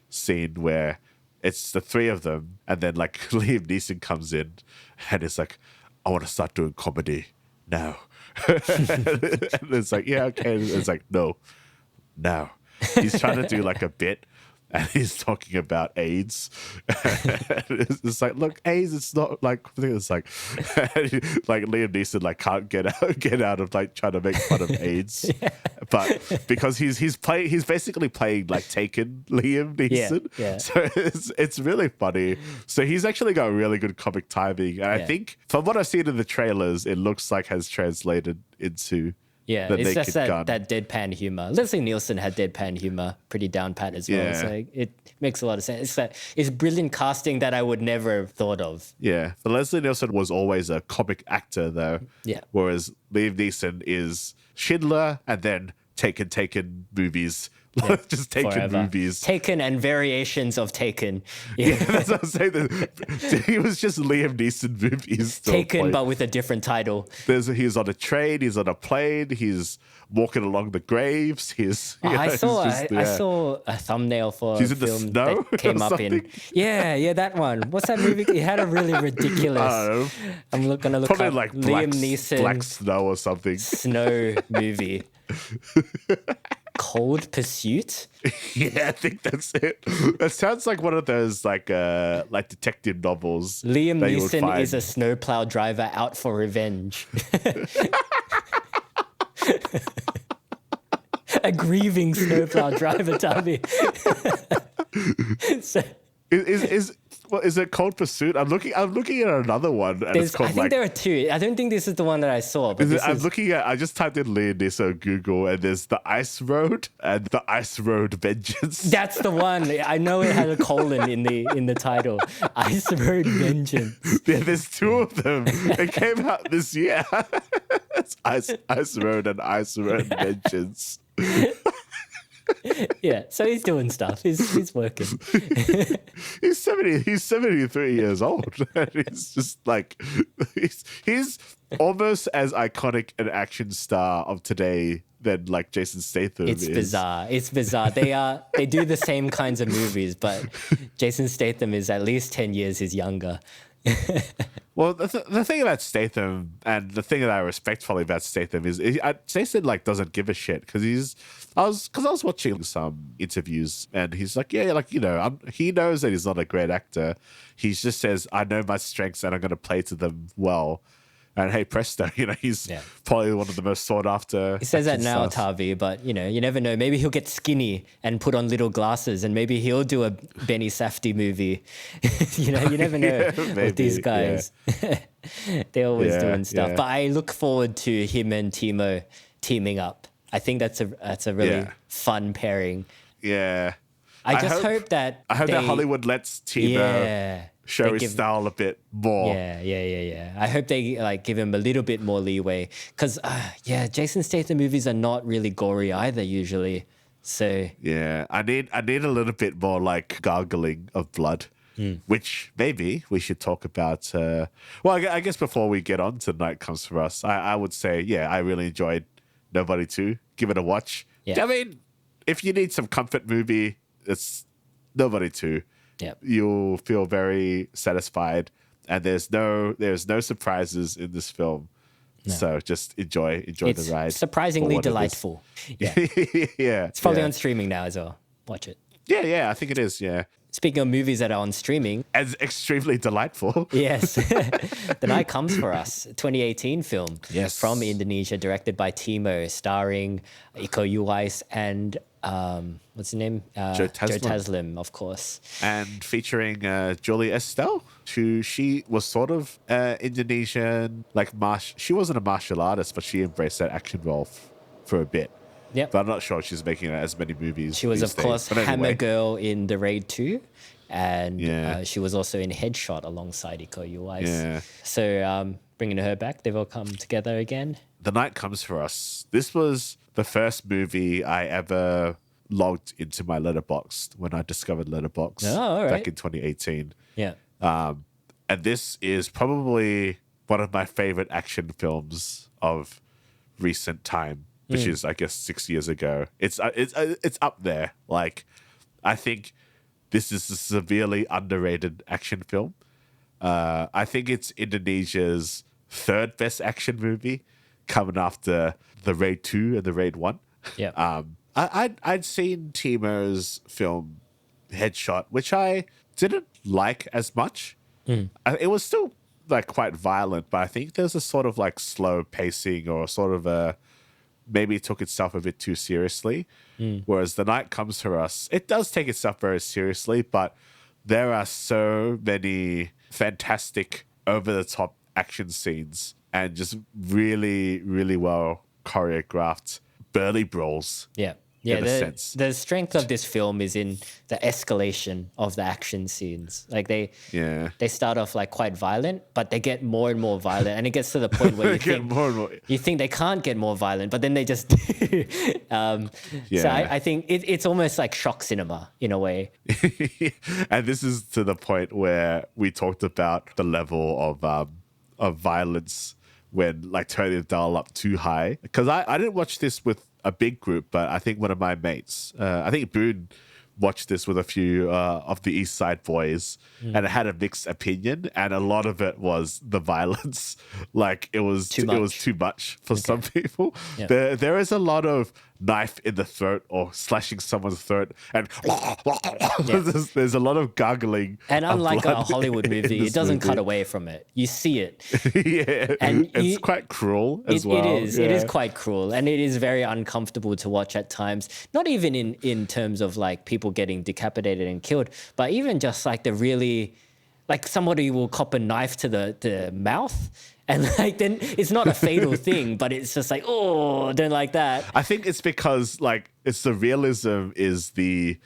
scene where it's the three of them and then like Liam Neeson comes in and it's like, I want to start doing comedy now. And it's like, yeah, okay. And it's like, no. He's trying to do like a bit and he's talking about AIDS. It's like, look, AIDS, it's not like, it's like Liam Neeson like can't get out of like trying to make fun of AIDS. But because he's basically playing like Taken Liam Neeson. Yeah. So it's really funny. So he's actually got really good comic timing. And I think from what I've seen in the trailers, it looks like has translated into it's just that deadpan humor. Leslie Nielsen had deadpan humor pretty down pat as well. So it makes a lot of sense. It's brilliant casting that I would never have thought of. Yeah. But Leslie Nielsen was always a comic actor though. Yeah. Whereas Liam Neeson is Schindler and then Taken movies. Just Taken Forever. movies. Taken and variations of Taken. Yeah, that's what I'm saying. He was just Liam Neeson movies. Taken, but with a different title. He's on a train, he's on a plane, he's walking along the graves. I saw a thumbnail for he's a in the film snow that came up in. Yeah, that one. What's that movie? It had a really ridiculous. I'm going to look probably up like Liam Neeson Black Snow or something. Snow movie. Cold Pursuit? Yeah, I think that's it. That sounds like one of those like detective novels. Liam Neeson is a snowplow driver out for revenge. A grieving snowplow driver, Tommy. Well, is it Cold Pursuit? I'm looking at another one, and it's called I think there are two. I don't think this is the one that I saw. But I just typed in Leonisa on Google, and there's the Ice Road and the Ice Road Vengeance. That's the one. I know it has a colon in the title. Ice Road Vengeance. Yeah, there's two of them. It came out this year. It's Ice Road and Ice Road Vengeance. Yeah, so he's doing stuff. He's working. He's 73 years old. And he's just like he's almost as iconic an action star of today than like Jason Statham. It's bizarre. They do the same kinds of movies, but Jason Statham is at least 10 years his younger. Well, the thing about Statham, and the thing that I respect fully about Statham is Jason like doesn't give a shit because I was watching some interviews and he's like, yeah, like, you know, he knows that he's not a great actor. He just says, I know my strengths and I'm going to play to them well. And hey, presto, you know, he's probably one of the most sought after. He says that now, stars. Tavi, but you know, you never know. Maybe he'll get skinny and put on little glasses, and maybe he'll do a Benny Safdie movie. You know, you never know with these guys. Yeah. They're always doing stuff. But I look forward to him and Timo teaming up. I think that's a really fun pairing. Yeah. I hope that Hollywood lets Timo show his style a bit more. Yeah. I hope they like give him a little bit more leeway because Jason Statham movies are not really gory either usually. So yeah, I need a little bit more like gargling of blood, which maybe we should talk about. Well, I guess before we get on to Night Comes For Us, I would say I really enjoyed Nobody 2. Give it a watch. Yeah. I mean, if you need some comfort movie, it's Nobody 2. Yep. You'll feel very satisfied, and there's no surprises in this film. No. So just enjoy the ride. It's surprisingly delightful. Yeah. Yeah. It's probably on streaming now as well. Watch it. Yeah, I think it is, yeah. Speaking of movies that are on streaming. As extremely delightful. Yes. The Night Comes For Us, 2018 film. Yes. From Indonesia, directed by Timo, starring Iko Uwais and what's his name? Joe Taslim, of course. And featuring Julie Estelle, she was sort of Indonesian, like she wasn't a martial artist, but she embraced that action role for a bit. Yep. But I'm not sure she's making as many movies. She was, of course, Hammer anyway. Girl in The Raid 2. And she was also in Headshot alongside Iko Uwais. Yeah. So bringing her back, they've all come together again. The Night Comes For Us. This was the first movie I ever logged into my Letterboxd when I discovered Letterboxd back in 2018. Yeah. And this is probably one of my favorite action films of recent time, which is, I guess, 6 years ago. It's up there. Like, I think this is a severely underrated action film. I think it's Indonesia's third best action movie, coming after The Raid 2 and The Raid 1. Yeah. I'd seen Timo's film Headshot, which I didn't like as much. It was still like quite violent, but I think there's a sort of like slow pacing or sort of maybe it took itself a bit too seriously. Whereas The Night Comes For Us, it does take itself very seriously, but there are so many fantastic over-the-top action scenes and just really, really well choreographed burly brawls. Yeah. in a sense. The strength of this film is in the escalation of the action scenes. Like they start off like quite violent, but they get more and more violent, and it gets to the point where you think they can't get more violent, but then they just. So I think it's almost like shock cinema in a way. And this is to the point where we talked about the level of violence when like turning the dial up too high. Because I didn't watch this with a big group, but I think one of my mates, I think Boone, watched this with a few of the East Side boys, and it had a mixed opinion, and a lot of it was the violence. Like it was too much for some people. Yeah. There is a lot of knife in the throat or slashing someone's throat, and there's a lot of gargling. And unlike a Hollywood movie, it doesn't cut away from it. You see it. And it's quite cruel as well. It is. It is quite cruel, and it is very uncomfortable to watch at times. Not even in terms of like people getting decapitated and killed, but even just like the really like somebody will cop a knife to the mouth, and like then it's not a fatal thing, but it's just like, oh, don't like that. I think it's because like it's the realism is the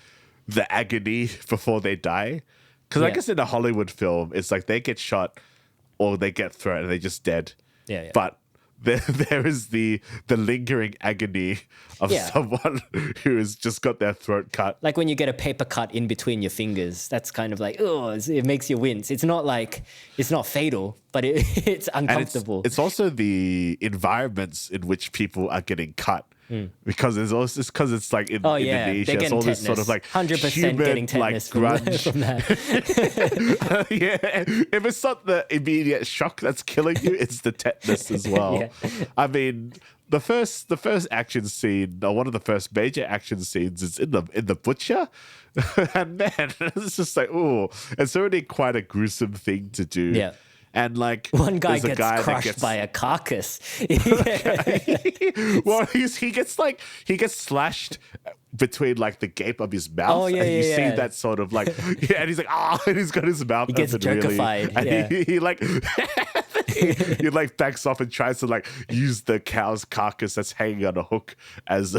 agony before they die. Because I guess in a Hollywood film, it's like they get shot or they get thrown and they're just dead. Yeah. But there is the lingering agony of someone who has just got their throat cut. Like when you get a paper cut in between your fingers, that's kind of like, oh, it makes you wince. It's not like, it's not fatal, but it's uncomfortable. It's also the environments in which people are getting cut. Because it's like in Indonesia, it's all this sort of like 100% human, getting tetanus like grunge. from that. If it's not the immediate shock that's killing you, it's the tetanus as well. Yeah. I mean, the first action scene, or one of the first major action scenes, is in the butcher, and man, it's just like, oh, it's already quite a gruesome thing to do. Yeah. And like one guy gets crushed by a carcass. Well, he gets slashed between like the gape of his mouth. Oh, yeah, and you yeah, see yeah. that sort of like, and he's like, and he's got his mouth He gets open really. jerkified, And yeah. he like he like backs off and tries to like use the cow's carcass that's hanging on a hook as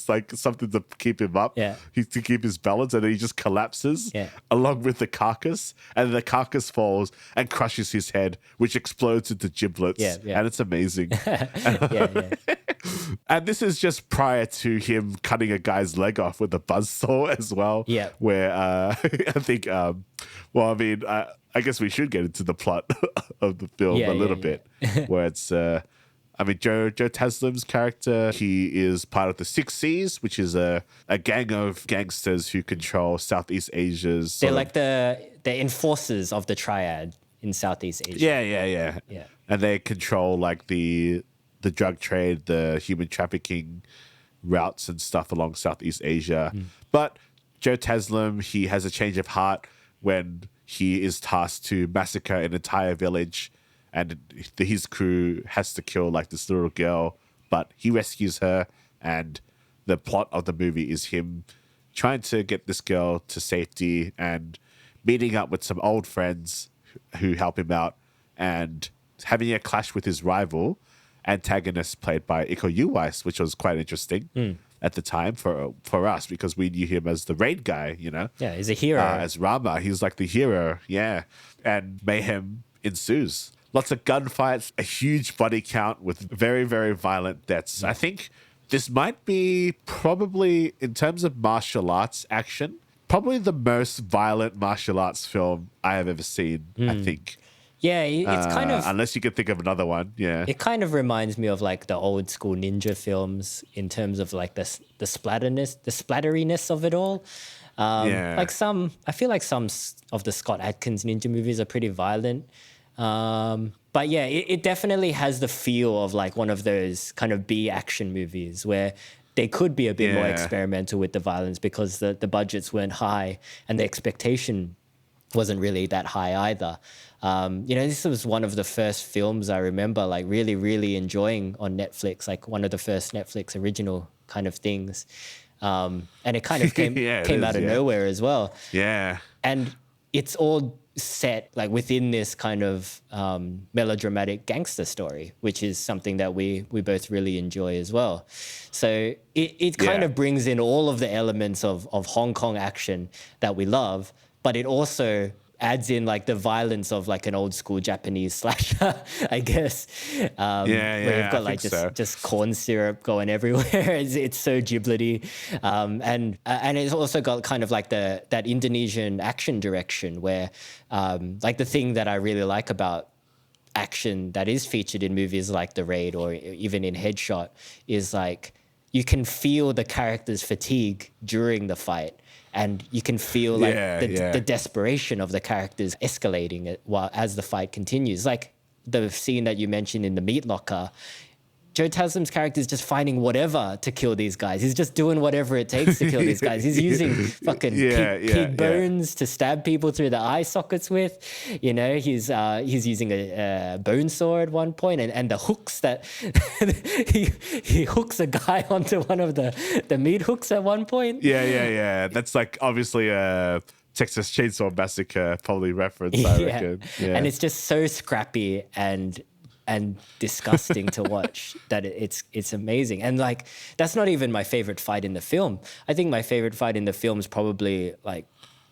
like something to keep him up. Yeah. To keep his balance, and then he just collapses along with the carcass, and the carcass falls and crushes his head, which explodes into giblets. Yeah. And it's amazing. Yeah. And this is just prior to him cutting a guy's leg off with a buzzsaw as well. Yeah. Where I think, I guess we should get into the plot of the film a little bit. Where it's, Joe Taslim's character, he is part of the Six Seas, which is a gang of gangsters who control Southeast Asia's. They're like the enforcers of the triad in Southeast Asia. Yeah. And they control like the drug trade, the human trafficking routes and stuff along Southeast Asia. But Joe Taslim, he has a change of heart when he is tasked to massacre an entire village, and his crew has to kill like this little girl, but he rescues her, and the plot of the movie is him trying to get this girl to safety and meeting up with some old friends who help him out, and having a clash with his rival antagonist played by Iko Uwais, which was quite interesting at the time for us, because we knew him as the raid guy, you know? Yeah, he's a hero. As Rama, he's like the hero, yeah. And mayhem ensues. Lots of gunfights, a huge body count with very, very violent deaths. I think this might be probably, in terms of martial arts action, probably the most violent martial arts film I have ever seen, I think. Yeah, it's kind of... Unless you could think of another one, yeah. It kind of reminds me of like the old school ninja films in terms of like the splatteriness of it all. Like I feel like some of the Scott Adkins ninja movies are pretty violent. But yeah, it definitely has the feel of like one of those kind of B action movies where they could be a bit more experimental with the violence because the budgets weren't high and the expectation wasn't really that high either. This was one of the first films I remember like really, really enjoying on Netflix, like one of the first Netflix original kind of things. And it kind of came out of nowhere as well. Yeah. And it's all set like within this kind of melodramatic gangster story, which is something that we both really enjoy as well. So it kind of brings in all of the elements of Hong Kong action that we love, but it also adds in like the violence of like an old school Japanese slasher, I guess. Where you've got like just corn syrup going everywhere. It's so giblety. And it's also got kind of like that Indonesian action direction where like the thing that I really like about action that is featured in movies like The Raid or even in Headshot is like you can feel the character's fatigue during the fight. And you can feel like the desperation of the characters escalating as the fight continues. Like the scene that you mentioned in the meat locker, Joe Taslim's character is just finding whatever to kill these guys. He's just doing whatever it takes to kill these guys. He's using fucking pig bones to stab people through the eye sockets with. You know, he's using a bone saw at one point, and the hooks that he hooks a guy onto one of the meat hooks at one point. Yeah. That's like obviously Texas Chainsaw Massacre probably reference, I reckon. Yeah. And it's just so scrappy and disgusting to watch that it's amazing. And like, that's not even my favorite fight in the film. I think my favorite fight in the film is probably like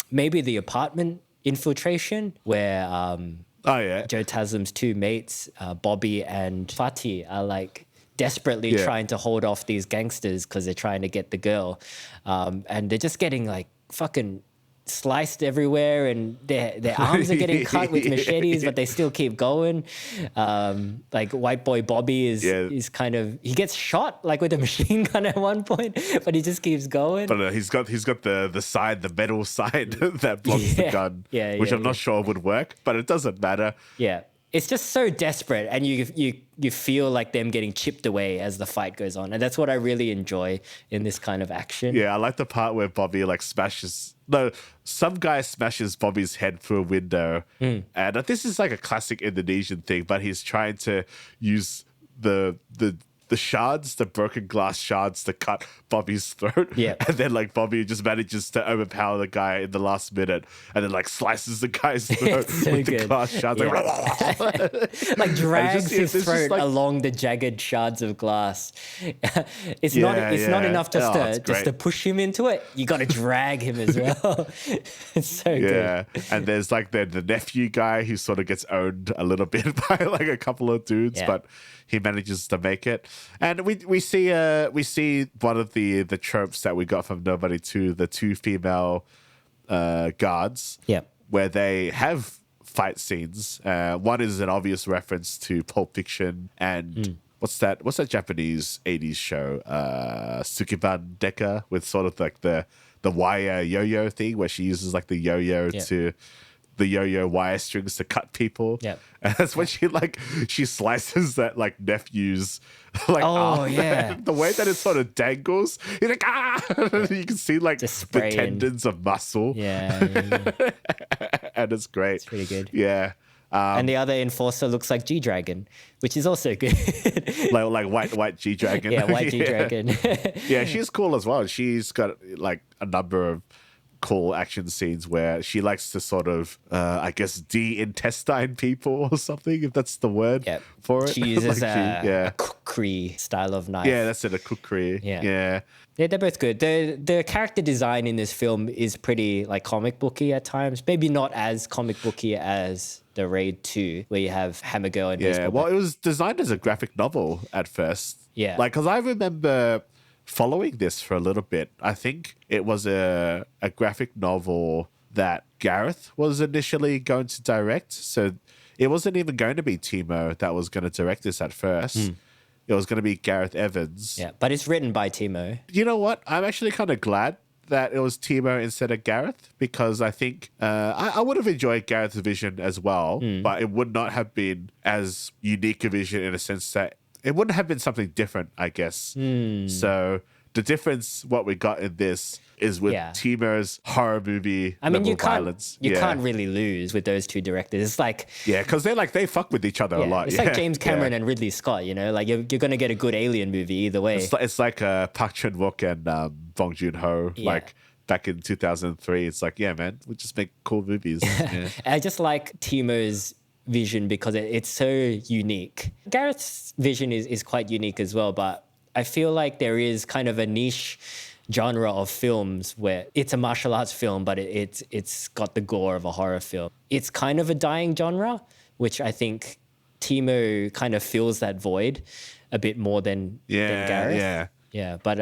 maybe the apartment infiltration where Joe Taslim's two mates, Bobby and Fatih, are like desperately trying to hold off these gangsters because they're trying to get the girl. And they're just getting like fucking sliced everywhere, and their arms are getting cut with machetes, but they still keep going. Like white boy Bobby is kind of, he gets shot like with a machine gun at one point, but he just keeps going. But he's got the metal side that blocks the gun, which I'm not sure would work, but it doesn't matter. Yeah. It's just so desperate, and you feel like them getting chipped away as the fight goes on, and that's what I really enjoy in this kind of action. Yeah, I like the part where Bobby like some guy smashes Bobby's head through a window, and this is like a classic Indonesian thing, but he's trying to use the shards, the broken glass shards, to cut Bobby's throat. Yeah. And then like Bobby just manages to overpower the guy in the last minute and then like slices the guy's throat with the glass shards. Yeah. Like drags his throat along the jagged shards of glass. It's not enough just to push him into it. You got to drag him as well. It's so good. Yeah. And there's like the nephew guy who sort of gets owned a little bit by like a couple of dudes, but he manages to make it. And we see one of the tropes that we got from Nobody 2, the two female guards, where they have fight scenes. One is an obvious reference to Pulp Fiction and what's that Japanese 80s show, Sukiban Deka, with sort of like the wire yo-yo thing where she uses like the yo-yo to the yo-yo wire strings to cut people. Yeah. And that's when she slices that like nephew's like arm. Yeah. The way that it sort of dangles, you're like, you can see like the tendons of muscle. Yeah. And it's great. It's really good. Yeah. And the other enforcer looks like G-Dragon, which is also good. like white G-Dragon. Yeah, white G-Dragon. Yeah, she's cool as well. She's got like a number of cool action scenes where she likes to sort of, I guess, de-intestine people or something, if that's the word for it. She uses a kukri style of knife. Yeah, that's it, a kukri. Yeah, they're both good. The character design in this film is pretty like comic booky at times. Maybe not as comic booky as the Raid 2, where you have Hammer Girl and baseball. Well, it was designed as a graphic novel at first. Yeah. Like, because I remember following this for a little bit. I think it was a graphic novel that Gareth was initially going to direct. So it wasn't even going to be Timo that was going to direct this at first. It was going to be Gareth Evans. Yeah, but it's written by Timo. You know what? I'm actually kind of glad that it was Timo instead of Gareth, because I think I would have enjoyed Gareth's vision as well, but it would not have been as unique a vision in a sense that it wouldn't have been something different, I guess. So the difference, what we got in this, is with Timo's horror movie violence. You can't really lose with those two directors. It's like... Yeah, because they fuck with each other a lot. It's like James Cameron and Ridley Scott, you know? Like, you're going to get a good Alien movie either way. It's like Park Chan-wook and Bong Joon-ho, like back in 2003. It's like, yeah, man, we just make cool movies. I just like Timo's vision because it's so unique. Gareth's vision is quite unique as well, but I feel like there is kind of a niche genre of films where it's a martial arts film, but it's got the gore of a horror film. It's kind of a dying genre, which I think Timo kind of fills that void a bit more than Gareth. Yeah, but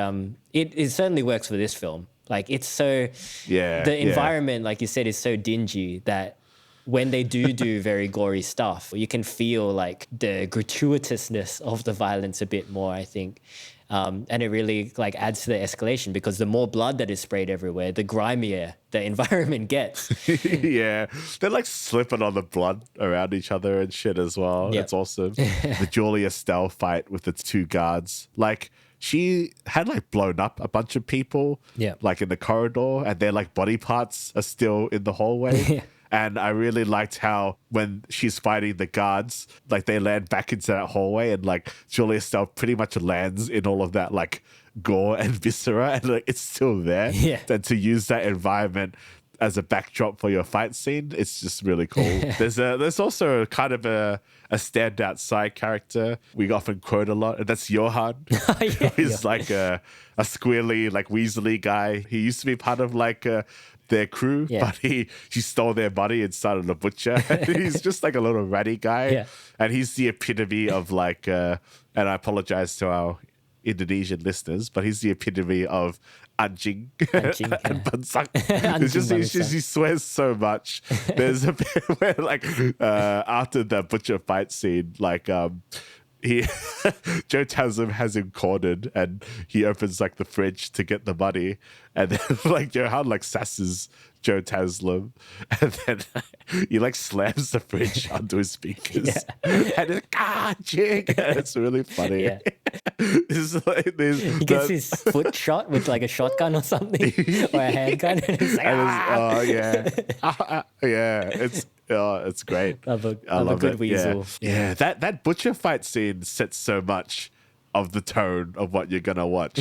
it certainly works for this film. Like, it's so... the environment, like you said, is so dingy that when they do very gory stuff, you can feel like the gratuitousness of the violence a bit more, I think. And it really like adds to the escalation, because the more blood that is sprayed everywhere, the grimier the environment gets. Yeah. They're like slipping on the blood around each other and shit as well. It's awesome. The Julia Estelle fight with the two guards. Like, she had like blown up a bunch of people like in the corridor, and their like body parts are still in the hallway. And I really liked how when she's fighting the guards, like they land back into that hallway, and like Julia Estelle pretty much lands in all of that like gore and viscera, and like it's still there. And to use that environment as a backdrop for your fight scene. It's just really cool. There's also kind of a standout side character we often quote a lot, and that's Johan. He's like a squirrely, like Weasley guy. He used to be part of like their crew, but he stole their money and started a butcher. He's just like a little ratty guy, and he's the epitome of like. And I apologize to our Indonesian listeners, but he's the epitome of anjing and bansang. It's just he swears so much. There's a bit where like after the butcher fight scene, like Joe Taslim has him cornered and he opens like the fridge to get the money, and then like Johan like sasses Joe Taslim, and then he like slams the fridge onto his speakers and it's jig. It's really funny. It's like, he gets his foot shot with like a shotgun or something or a handgun, and it's like, it's great. I love a good weasel. Yeah. That butcher fight scene sets so much of the tone of what you're gonna watch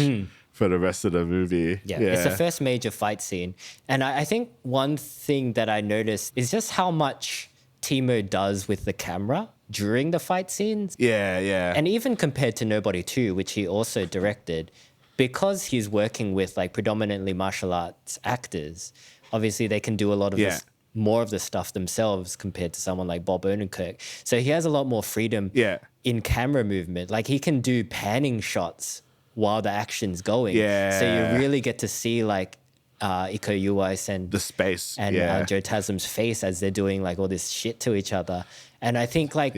for the rest of the movie. It's the first major fight scene, and I think one thing that I noticed is just how much Timo does with the camera during the fight scenes. And even compared to Nobody 2, which he also directed, because he's working with like predominantly martial arts actors, obviously they can do a lot of this, more of the stuff themselves compared to someone like Bob Odenkirk. So he has a lot more freedom in camera movement. Like he can do panning shots while the action's going. So you really get to see like Iko Uwais and the space and Joe Taslim's face as they're doing like all this shit to each other. And I think like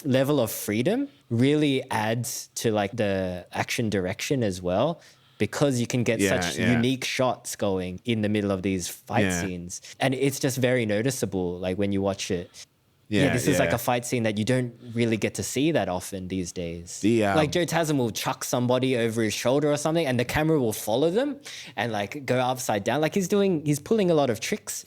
level of freedom really adds to like the action direction as well, because you can get such unique shots going in the middle of these fight scenes. And it's just very noticeable like when you watch it. This is like a fight scene that you don't really get to see that often these days. Like Joe Taslim will chuck somebody over his shoulder or something and the camera will follow them and like go upside down. Like he's pulling a lot of tricks.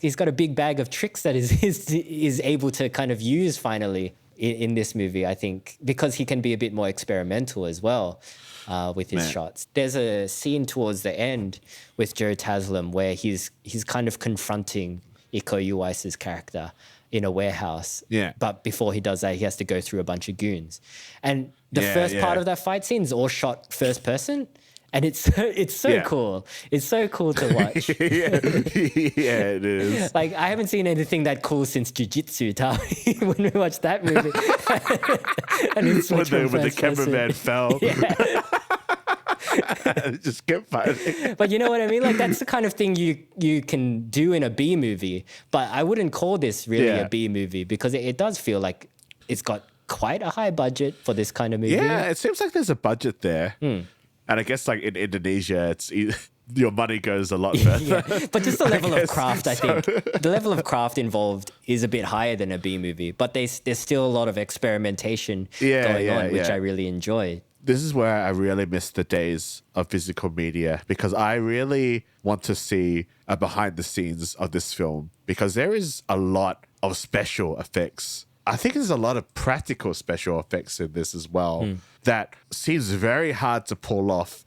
He's got a big bag of tricks that is able to kind of use finally in this movie, I think, because he can be a bit more experimental as well with his shots. There's a scene towards the end with Joe Taslim where he's kind of confronting Iko Uwais's character in a warehouse. But before he does that, he has to go through a bunch of goons. And the first part of that fight scene is all shot first person. And it's so cool. It's so cool to watch. It is. Like, I haven't seen anything that cool since Jiu-Jitsu, Tari, when we watched that movie. And it's when the cameraman fell. Just kept fighting. But you know what I mean? Like, that's the kind of thing you can do in a B movie. But I wouldn't call this really a B movie, because it does feel like it's got quite a high budget for this kind of movie. Yeah, it seems like there's a budget there. And I guess like in Indonesia, it's your money goes a lot further. But just the level of craft, I think. The level of craft involved is a bit higher than a B movie. But there's still a lot of experimentation going on, which I really enjoy. This is where I really miss the days of physical media, because I really want to see a behind the scenes of this film, because there is a lot of special effects. I think there's a lot of practical special effects in this as well that seems very hard to pull off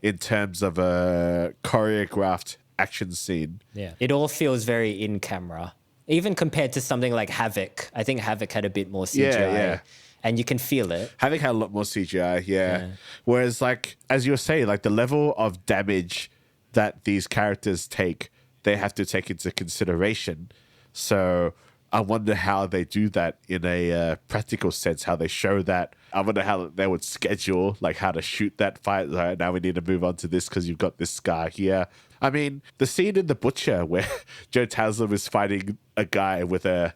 in terms of a choreographed action scene. It all feels very in camera, even compared to something like Havoc. I think Havoc had a bit more CGI. And you can feel it. Havoc had a lot more CGI, Whereas, like, as you were saying, like the level of damage that these characters take, they have to take into consideration. So I wonder how they do that in a practical sense, how they show that. I wonder how they would schedule, like, how to shoot that fight. Like, now we need to move on to this because you've got this scar here. I mean, the scene in The Butcher where Joe Taslim is fighting a guy with a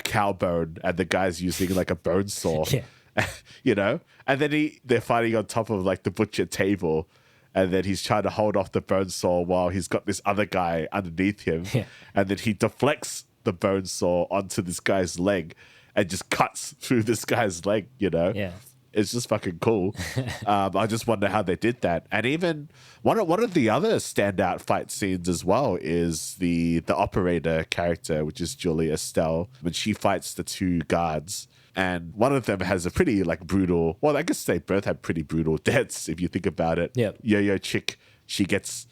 cow bone and the guy's using like a bone saw, you know? And then they're fighting on top of like the butcher table, and then he's trying to hold off the bone saw while he's got this other guy underneath him. And then he deflects the bone saw onto this guy's leg and just cuts through this guy's leg, you know? It's just fucking cool. I just wonder how they did that. And even one of the other standout fight scenes as well is the operator character, which is Julie Estelle, when she fights the two guards. And one of them has a pretty like brutal, well, I guess they both have pretty brutal deaths if you think about it. Yo-Yo Chick, she gets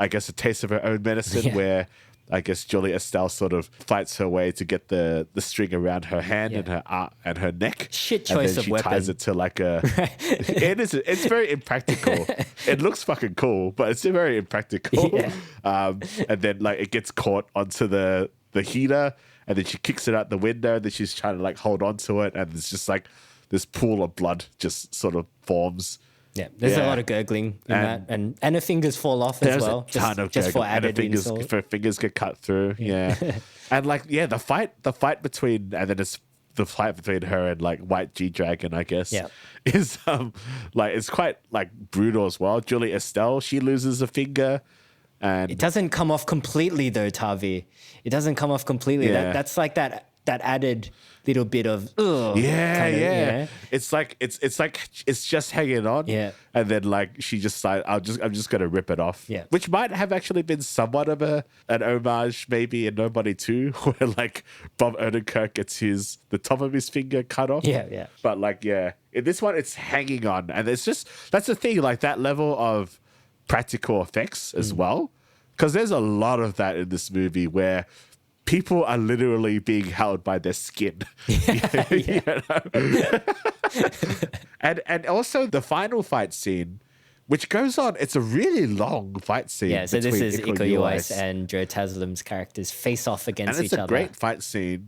I guess, a taste of her own medicine where I guess Julie Estelle sort of fights her way to get the string around her hand and her neck. Shit choice of weapon. And then she ties it to like a... It's very impractical. It looks fucking cool, but it's very impractical. Yeah. And then like it gets caught onto the heater, and then she kicks it out the window, and then she's trying to like hold on to it, and it's just like this pool of blood just sort of forms. Yeah, there's a lot of gurgling in that, and her fingers fall off as well. There's a ton of just for added insult. If her fingers get cut through, and like the fight between, and then it's the fight between her and like White G-Dragon, I guess, is like it's quite like brutal as well. Julie Estelle, she loses a finger, and it doesn't come off completely though, Tavi. It doesn't come off completely. Yeah. That's like that added little bit of It's like it's just hanging on, and then like she just like I'm just gonna rip it off, which might have actually been somewhat of an homage maybe in Nobody 2 where like Bob Odenkirk gets the top of his finger cut off, but like in this one it's hanging on, and it's just that's the thing, like that level of practical effects as well, because there's a lot of that in this movie where people are literally being held by their skin. You know? And also the final fight scene, which goes on, it's a really long fight scene. Yeah, so this is Iko Uwais and Joe Taslim's characters face off against each other. And it's a great fight scene,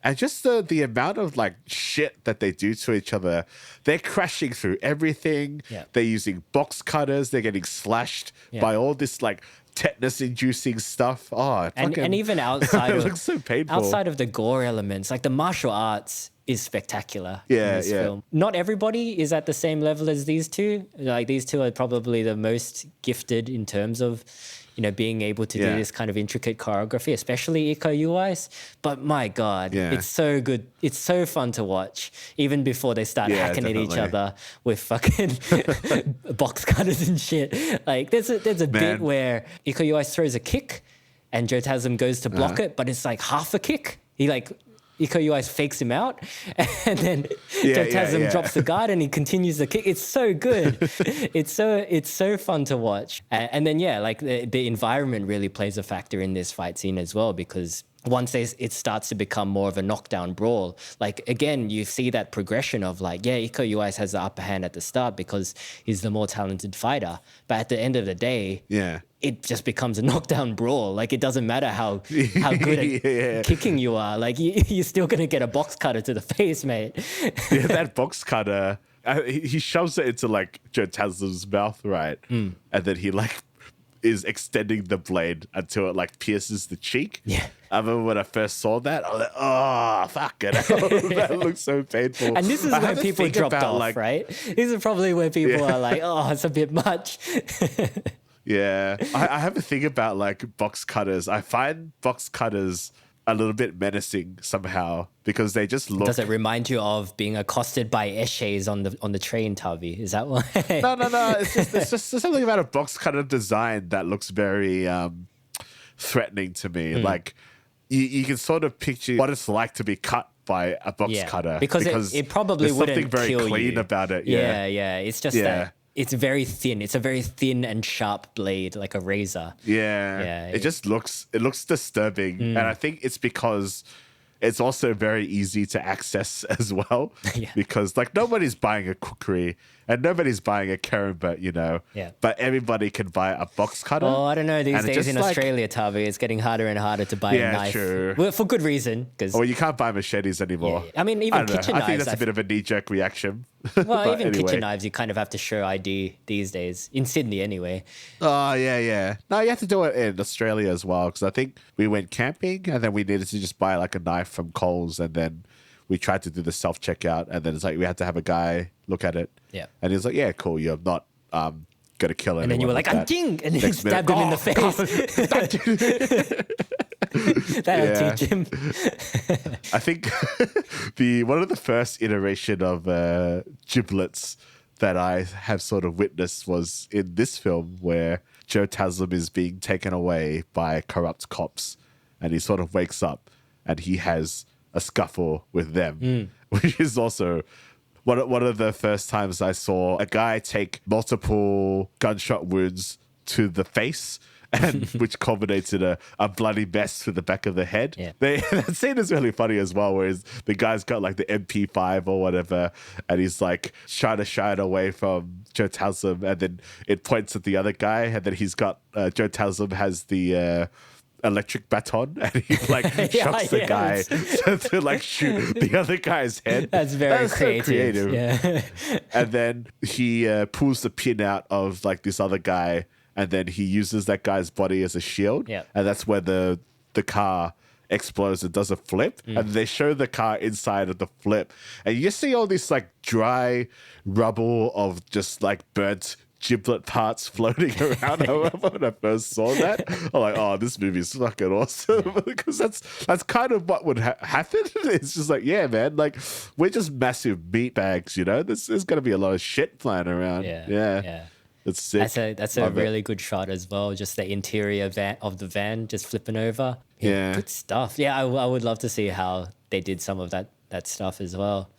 And just the amount of like shit that they do to each other. They're crashing through everything. Yeah. They're using box cutters. They're getting slashed by all this like tetanus-inducing stuff. And even outside it looks so painful. Outside of the gore elements, like the martial arts is spectacular in this film. Not everybody is at the same level as these two. Like these two are probably the most gifted in terms of, being able to do this kind of intricate choreography, especially Iko Uwais. But my God, it's so good. It's so fun to watch, even before they start hacking at each other with fucking box cutters and shit. Like there's a bit where Iko Uwais throws a kick and Joe Taslim goes to block it, but it's like half a kick. Iko Uwais fakes him out, and then Joe Taslim drops the guard and he continues the kick. It's so good. It's so fun to watch. And then like the environment really plays a factor in this fight scene as well, because once it starts to become more of a knockdown brawl, like again, you see that progression of like, Iko Uwais has the upper hand at the start because he's the more talented fighter. But at the end of the day, it just becomes a knockdown brawl. Like it doesn't matter how good at kicking you are. Like you're still going to get a box cutter to the face, mate. That box cutter, he shoves it into like Joe Taslim's mouth, right? And then he like is extending the blade until it like pierces the cheek. Yeah. I remember when I first saw that, I was like, oh, fuck it. That looks so painful. And this is where people dropped off, right? This is probably where people are like, oh, it's a bit much. Yeah. I have a thing about like box cutters. I find box cutters a little bit menacing somehow because they just look... Does it remind you of being accosted by eshays on the train, Tavi? Is that why? No. It's just something about a box cutter design that looks very threatening to me. Like you can sort of picture what it's like to be cut by a box cutter. Because it probably there's wouldn't something very kill clean you. about it. Yeah. It's just that it's very thin. It's a very thin and sharp blade, like a razor. Yeah. It just looks disturbing. And I think it's because it's also very easy to access as well. Because like nobody's buying a kukri and nobody's buying a karamba, but everybody can buy a box cutter. Oh, I don't know. These days in Australia, Tavi, it's getting harder and harder to buy a knife. True. Well, for good reason. Well, you can't buy machetes anymore. I mean, even kitchen knives. I think that's a bit of a knee-jerk reaction. Well, even kitchen knives, you kind of have to show ID these days. In Sydney, anyway. Oh, yeah. No, you have to do it in Australia as well, because I think we went camping and then we needed to just buy like a knife from Coles, and then we tried to do the self-checkout, and then it's like we had to have a guy look at it. Yeah. And he's like, yeah, cool, you're not going to kill anyone. And then you were like, I'm king! And then stabbed him in the face. That'll teach him. I think one of the first iteration of giblets that I have sort of witnessed was in this film where Joe Taslim is being taken away by corrupt cops, and he sort of wakes up and he has a scuffle with them, which is also one of the first times I saw a guy take multiple gunshot wounds to the face. And which culminates in a bloody mess to the back of the head. Yeah. That scene is really funny as well, where the guy's got like the MP5 or whatever, and he's like trying to shy it away from Joe Taslim, and then it points at the other guy, and then he's got Joe Taslim has the electric baton, and he like shocks the guy to like shoot the other guy's head. That's very so creative. Yeah. And then he pulls the pin out of like this other guy, and then he uses that guy's body as a shield. Yeah. And that's where the car explodes and does a flip. And they show the car inside of the flip. And you see all this like dry rubble of just like burnt giblet parts floating around. I remember when I first saw that, I'm like, oh, this movie is fucking awesome. Because that's kind of what would happen. It's just like, yeah, man, like we're just massive meat bags, you know? There's going to be a lot of shit flying around. Yeah. It's sick. That's a really good shot as well. Just the interior of the van just flipping over. Yeah. Good stuff. Yeah, I would love to see how they did some of that stuff as well.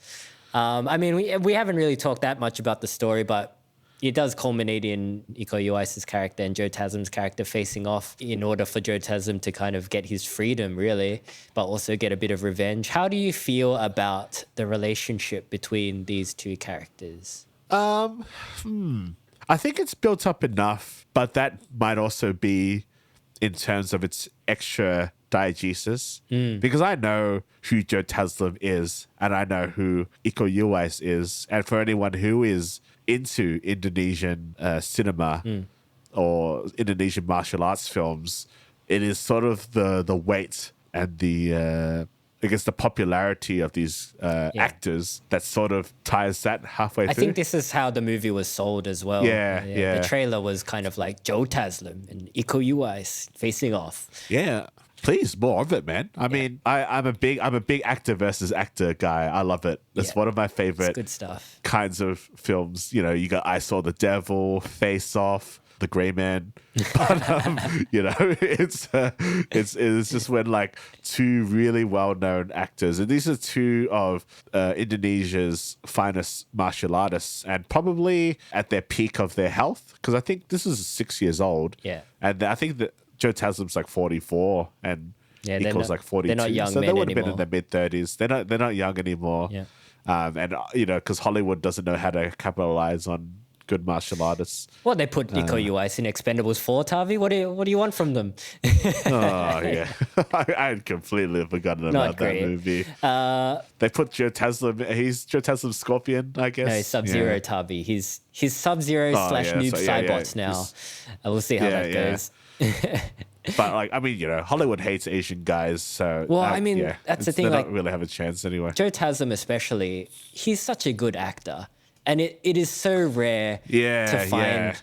I mean, we haven't really talked that much about the story, but it does culminate in Iko Uwais' character and Joe Taslim's character facing off in order for Joe Taslim to kind of get his freedom, really, but also get a bit of revenge. How do you feel about the relationship between these two characters? I think it's built up enough, but that might also be in terms of its extra diegesis. Because I know who Joe Taslim is, and I know who Iko Uwais is. And for anyone who is into Indonesian cinema or Indonesian martial arts films, it is sort of the weight and the I guess the popularity of these actors that sort of ties that halfway through. I think this is how the movie was sold as well. Yeah. The trailer was kind of like Joe Taslim and Iko Uwais facing off. Yeah. Please, more of it, man. I mean, I'm a big actor versus actor guy. I love it. It's one of my favorite It's good stuff. kinds of films. You know, you got I Saw the Devil, Face Off, The Gray Man. But you know, it's just when like two really well-known actors, and these are two of Indonesia's finest martial artists, and probably at their peak of their health, because I think this is 6 years old. Yeah. And I think that Joe Taslim's like 44 and Iko's like 42. They're not young so men they would have been anymore. in their mid-30s. They're not young anymore. Yeah. And, you know, because Hollywood doesn't know how to capitalize on good martial artists. Well, they put Iko Uwais in Expendables 4, Tavi. What do you want from them? Oh, yeah. I had completely forgotten about that movie. They put Joe Taslim. He's Joe Taslim's Scorpion, I guess. No, Sub-Zero, Tavi. He's Sub-Zero / Noob Cybots now. We'll see how that goes. But like, I mean, you know, Hollywood hates Asian guys, so well, I mean, that's the thing. They Like, don't really have a chance anyway. Joe Taslim, especially, he's such a good actor, and it is so rare to find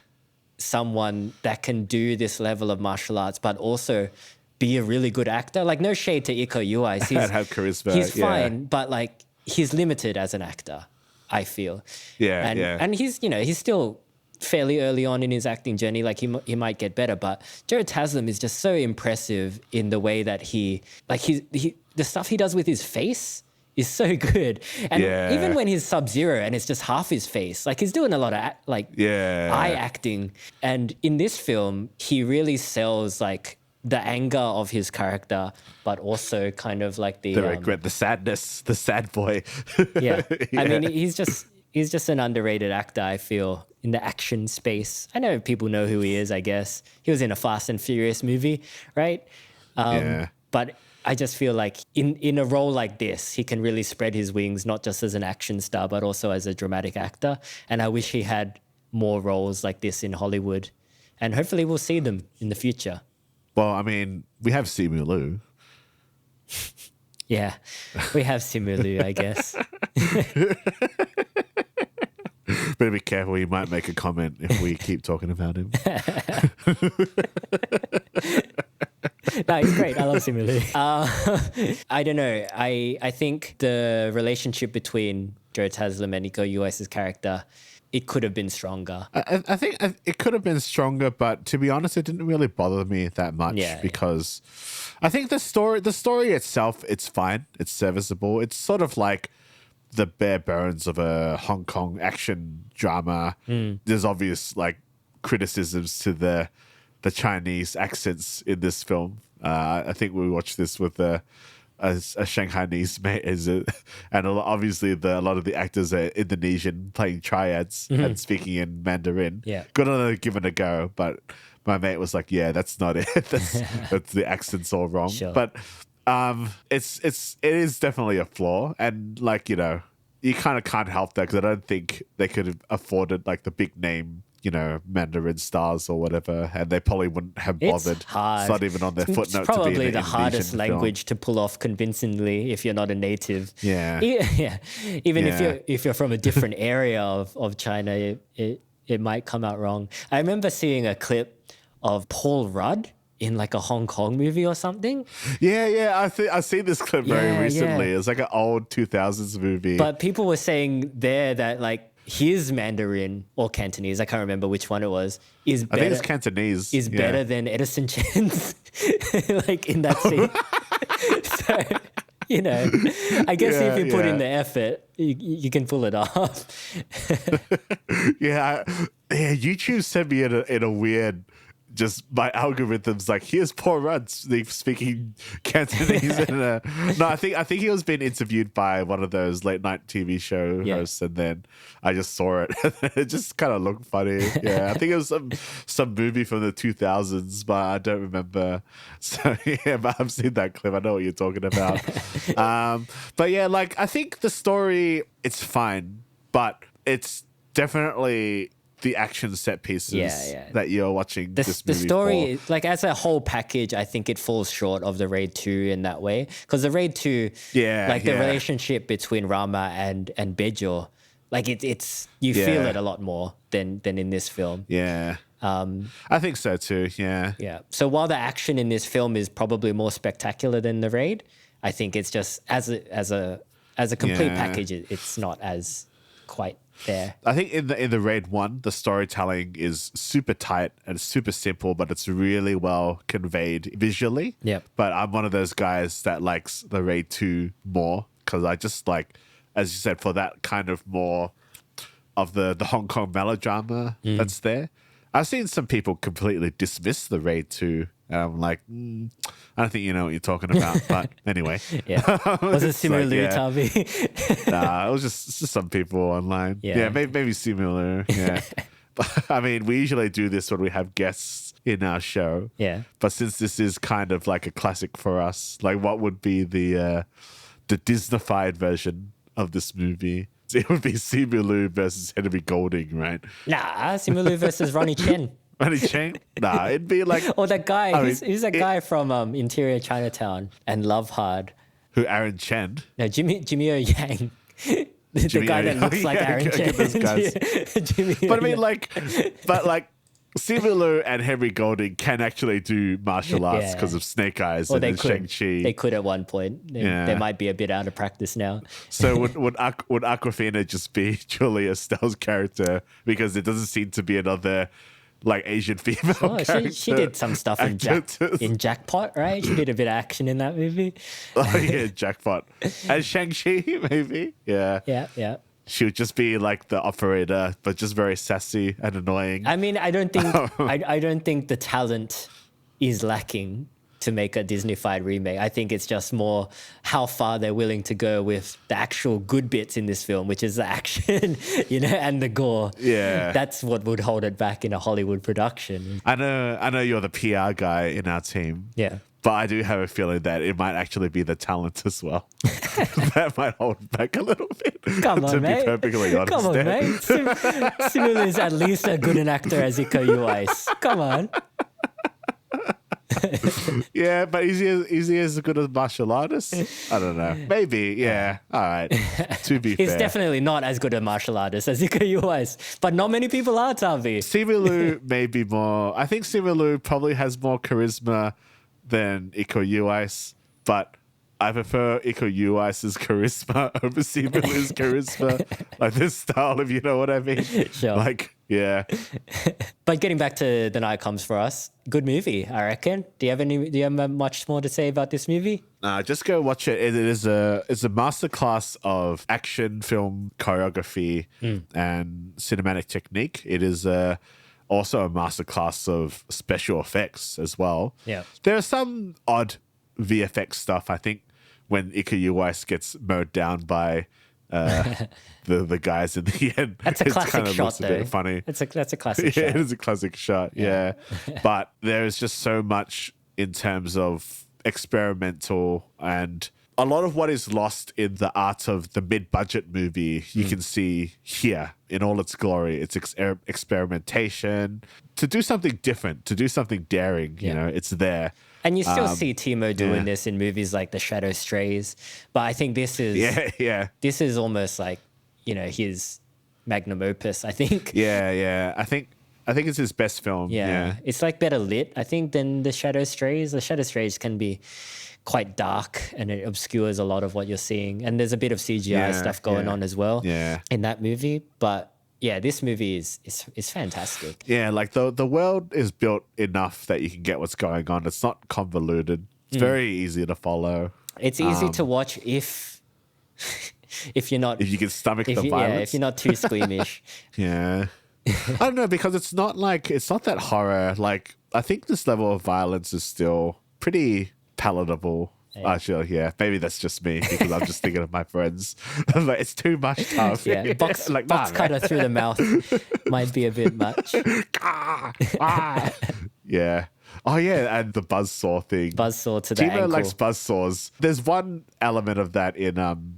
someone that can do this level of martial arts, but also be a really good actor. Like, no shade to Iko Uwais, And have charisma. He's fine, but like, he's limited as an actor, I feel. And he's, you know, he's still fairly early on in his acting journey. Like, he might get better, but Joe Taslim is just so impressive in the way that he the stuff he does with his face is so good. And even when he's Sub-Zero and it's just half his face, like, he's doing a lot of eye acting. And in this film, he really sells like the anger of his character, but also kind of like the regret, the sadness, the sad boy. I mean, he's just an underrated actor, I feel, in the action space. I know people know who he is, I guess. He was in a Fast and Furious movie, right? But I just feel like in a role like this, he can really spread his wings, not just as an action star, but also as a dramatic actor. And I wish he had more roles like this in Hollywood. And hopefully we'll see them in the future. Well, I mean, we have Simu Liu. Yeah, we have Simu Liu, I guess. Better be careful. You might make a comment if we keep talking about him. No, he's great. I love Simu Liu. I don't know. I think the relationship between Joe Taslim and Iko Uwais' character, it could have been stronger. I think it could have been stronger, but to be honest, it didn't really bother me that much because I think the story itself, it's fine. It's serviceable. It's sort of like the bare bones of a Hong Kong action drama. There's obvious like criticisms to the Chinese accents in this film. I think we watched this with a Shanghainese mate, and obviously a lot of the actors are Indonesian, playing triads and speaking in Mandarin. Yeah. Good on give it a go, but my mate was like, "Yeah, that's not it. that's the accent's all wrong." Sure. But it is definitely a flaw, and like, you know, you kind of can't help that because I don't think they could have afforded like the big name, you know, Mandarin stars or whatever, and they probably wouldn't have bothered. It's hard. It's not even on their footnote. It's probably to be the hardest language to pull off convincingly if you're not a native. Yeah. Yeah. Even Yeah. if you're from a different area of China, it might come out wrong. I remember seeing a clip of Paul Rudd in like a Hong Kong movie or something. Yeah. I seen this clip very Yeah, recently. yeah. It's like an old 2000s movie. But people were saying there that like his Mandarin or Cantonese, I can't remember which one it was, is I better. think it's Cantonese. Is better than Edison Chen's, like in that scene. So, you know, I guess if you put in the effort, you can pull it off. Yeah, YouTube sent me in a weird. Just my algorithms like, here's Paul Rudd speaking Cantonese. No, I think he was being interviewed by one of those late night TV show hosts, and then I just saw it. It just kind of looked funny. Yeah, I think it was some movie from the 2000s, but I don't remember. So yeah, but I've seen that clip. I know what you're talking about. But yeah, like I think the story, it's fine, but it's definitely the action set pieces that you're watching this movie the story, for. like as a whole package, I think it falls short of the Raid 2 in that way. Because the Raid 2, the relationship between Rama and Bejo, like it's you feel it a lot more than in this film. Yeah. I think so too. Yeah. Yeah. So while the action in this film is probably more spectacular than the Raid, I think it's just as a complete package, it's not as quite there. I think in the Raid 1, the storytelling is super tight and super simple, but it's really well conveyed visually. Yep. But I'm one of those guys that likes the Raid 2 more because I just like, as you said, for that kind of more of the Hong Kong melodrama that's there. I've seen some people completely dismiss the Raid 2. And I'm like, I don't think you know what you're talking about. But anyway. Was it similar, like, Tavi? Nah, it was just some people online. Yeah, maybe similar. Yeah. But I mean, we usually do this when we have guests in our show. Yeah. But since this is kind of like a classic for us, like what would be the Disneyfied version of this movie? It would be Simu Liu versus Henry Golding, right? Nah, Simu Liu versus Ronnie Chen. Ronnie Chen? Nah, it'd be like... Or that guy, he's a guy from Interior Chinatown and Love Hard. Who, Aaron Chen? No, Jimmy O Yang. The guy that looks like Aaron Chen. Those guys. But I mean, like Simu Liu and Henry Golding can actually do martial arts because of Snake Eyes and Shang-Chi. They could at one point. They might be a bit out of practice now. So would Awkwafina just be Julia Stell's character because it doesn't seem to be another like Asian female character? She did some stuff in Jackpot, right? She did a bit of action in that movie. Oh yeah, Jackpot. And Shang-Chi, maybe. Yeah. Yeah. She would just be like the operator, but just very sassy and annoying. I mean, I don't think I don't think the talent is lacking to make a Disney-fied remake. I think it's just more how far they're willing to go with the actual good bits in this film, which is the action, and the gore. Yeah. That's what would hold it back in a Hollywood production. I know you're the PR guy in our team. Yeah. But I do have a feeling that it might actually be the talent as well. That might hold back a little bit. Come on, mate. To be perfectly honest. Come on, mate. Simu Liu is at least as good an actor as Iko Uwais. Come on. Yeah, but is he as good as martial artist? I don't know. Maybe, yeah. All right. To be fair. He's definitely not as good a martial artist as Iko Uwais. But not many people are, Tavi. Simu Liu may be more... I think Simu Liu probably has more charisma than Iko Uwais, but I prefer Iko Uwais's charisma over Simu Liu's charisma. Like this style, if you know what I mean. Sure. Like, yeah. But getting back to The Night Comes For Us, good movie, I reckon. Do you have much more to say about this movie? Just go watch it. It's a masterclass of action film choreography and cinematic technique. It is also a masterclass of special effects as well. Yeah. There are some odd VFX stuff, I think, when Iko Uwais gets mowed down by the guys in the end. That's a classic shot, looks a though. bit funny. That's a classic Yeah, shot. it is a classic shot, yeah. But there is just so much in terms of experimental, and a lot of what is lost in the art of the mid-budget movie, you can see here in all its glory. It's experimentation, to do something different, to do something daring, you know, it's there. And you still see Timo doing this in movies like The Shadow Strays, but I think this is this is almost like, you know, his magnum opus, I think. Yeah. I think it's his best film. Yeah. It's like better lit, I think, than The Shadow Strays. The Shadow Strays can be quite dark and it obscures a lot of what you're seeing. And there's a bit of CGI stuff going on as well in that movie. But yeah, this movie is fantastic. Yeah, like the world is built enough that you can get what's going on. It's not convoluted. It's very easy to follow. It's easy to watch if you're not... If you can stomach the violence. Yeah, if you're not too squeamish. Yeah. I don't know, because it's not that horror. Like, I think this level of violence is still pretty palatable. Actually, yeah, maybe that's just me because I'm just thinking of my friends. Like, it's too much stuff. Yeah, box cutter through the mouth might be a bit much. Yeah. Oh, yeah, and the buzzsaw thing. Buzzsaw to the Timo ankle. likes buzzsaws. There's one element of that in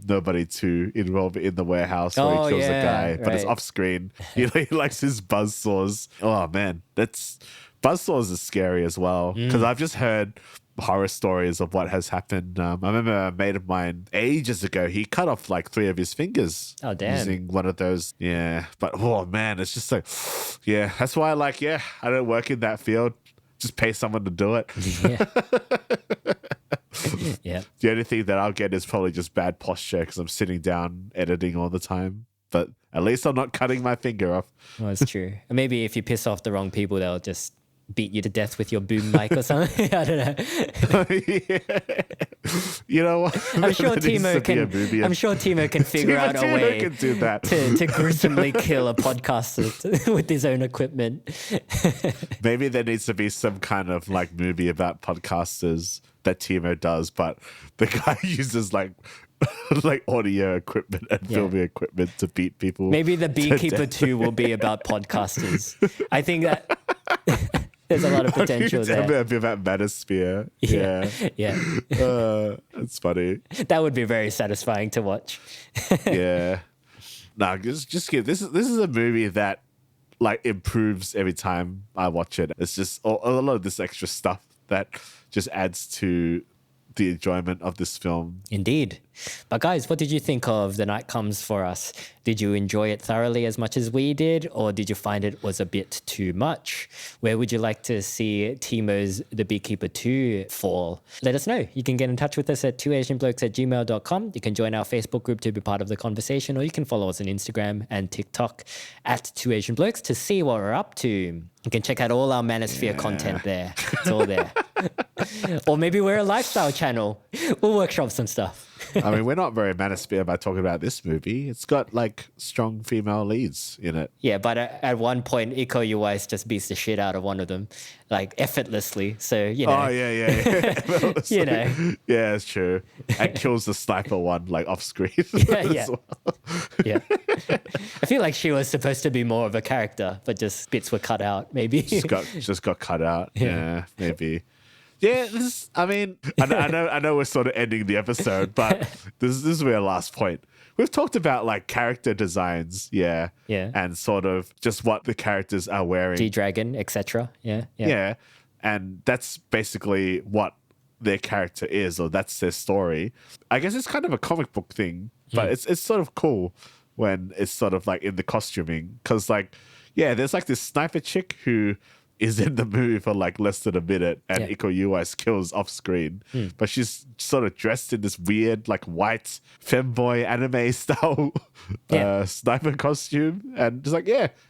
Nobody 2 involved in the warehouse where he kills a guy, but it's off screen. He likes his buzzsaws. Oh, man, buzzsaws is scary as well because I've just heard horror stories of what has happened. I remember a mate of mine ages ago, he cut off like 3 of his fingers. Oh, damn. Using one of those. Yeah. But oh man, it's just like, yeah, that's why I don't work in that field. Just pay someone to do it. Yeah. The only thing that I'll get is probably just bad posture because I'm sitting down editing all the time. But at least I'm not cutting my finger off. Well, that's true. And maybe if you piss off the wrong people, they'll just beat you to death with your boom mic or something. I don't know. You know what? I'm sure Timo can figure out a way can do that. to gruesomely kill a podcaster with his own equipment. Maybe there needs to be some kind of like movie about podcasters that Timo does, but the guy uses like audio equipment and filming equipment to beat people. Maybe the Beekeeper 2 will be about podcasters. I think that there's a lot of potential there. It'll be about Manosphere. Yeah. It's funny. That would be very satisfying to watch. Yeah. No, just give this is a movie that like improves every time I watch it. It's just a lot of this extra stuff that just adds to the enjoyment of this film. Indeed. But guys, what did you think of The Night Comes For Us? Did you enjoy it thoroughly as much as we did, or did you find it was a bit too much? Where would you like to see Timo's The Beekeeper 2 fall? Let us know. You can get in touch with us at twoasianblokes@gmail.com. You can join our Facebook group to be part of the conversation, or you can follow us on Instagram and TikTok at Two Asian Blokes to see what we're up to. You can check out all our Manosphere content there. It's all there. Or maybe we're a lifestyle channel. We'll workshop some stuff. I mean, we're not very Manosphere by talking about this movie. It's got like strong female leads in it. Yeah, but at one point, Iko Uwais just beats the shit out of one of them, like effortlessly. So, you know. Oh, yeah. You know. Yeah, it's true. And kills the sniper one like off screen. Yeah. Yeah. I feel like she was supposed to be more of a character, but just bits were cut out, maybe. just got cut out. Yeah, maybe. Yeah, I know we're sort of ending the episode, but this is our last point. We've talked about like character designs, and sort of just what the characters are wearing. G-Dragon, etc. Yeah. And that's basically what their character is, or that's their story. I guess it's kind of a comic book thing, but it's sort of cool when it's sort of like in the costuming, because like, there's like this sniper chick who is in the movie for like less than a minute, and Iko Uwais kills off screen. But she's sort of dressed in this weird like white femboy anime style sniper costume, and just like,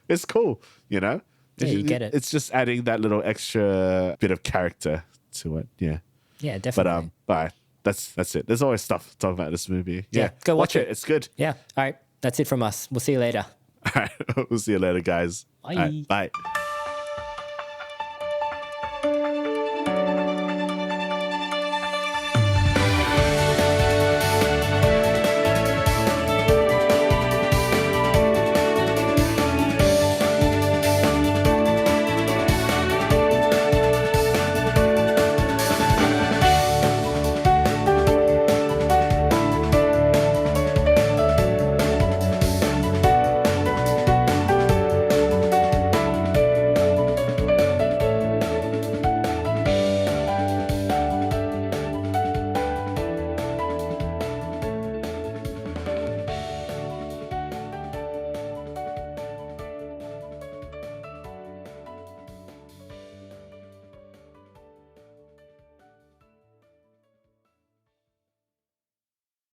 it's cool, you know? Yeah, you get it. It's just adding that little extra bit of character to it. Yeah. Yeah, definitely. But all right, that's it. There's always stuff to talk about this movie. Yeah, go watch it. It's good. Yeah. All right. That's it from us. We'll see you later. All right. We'll see you later, guys. Bye. All right, bye.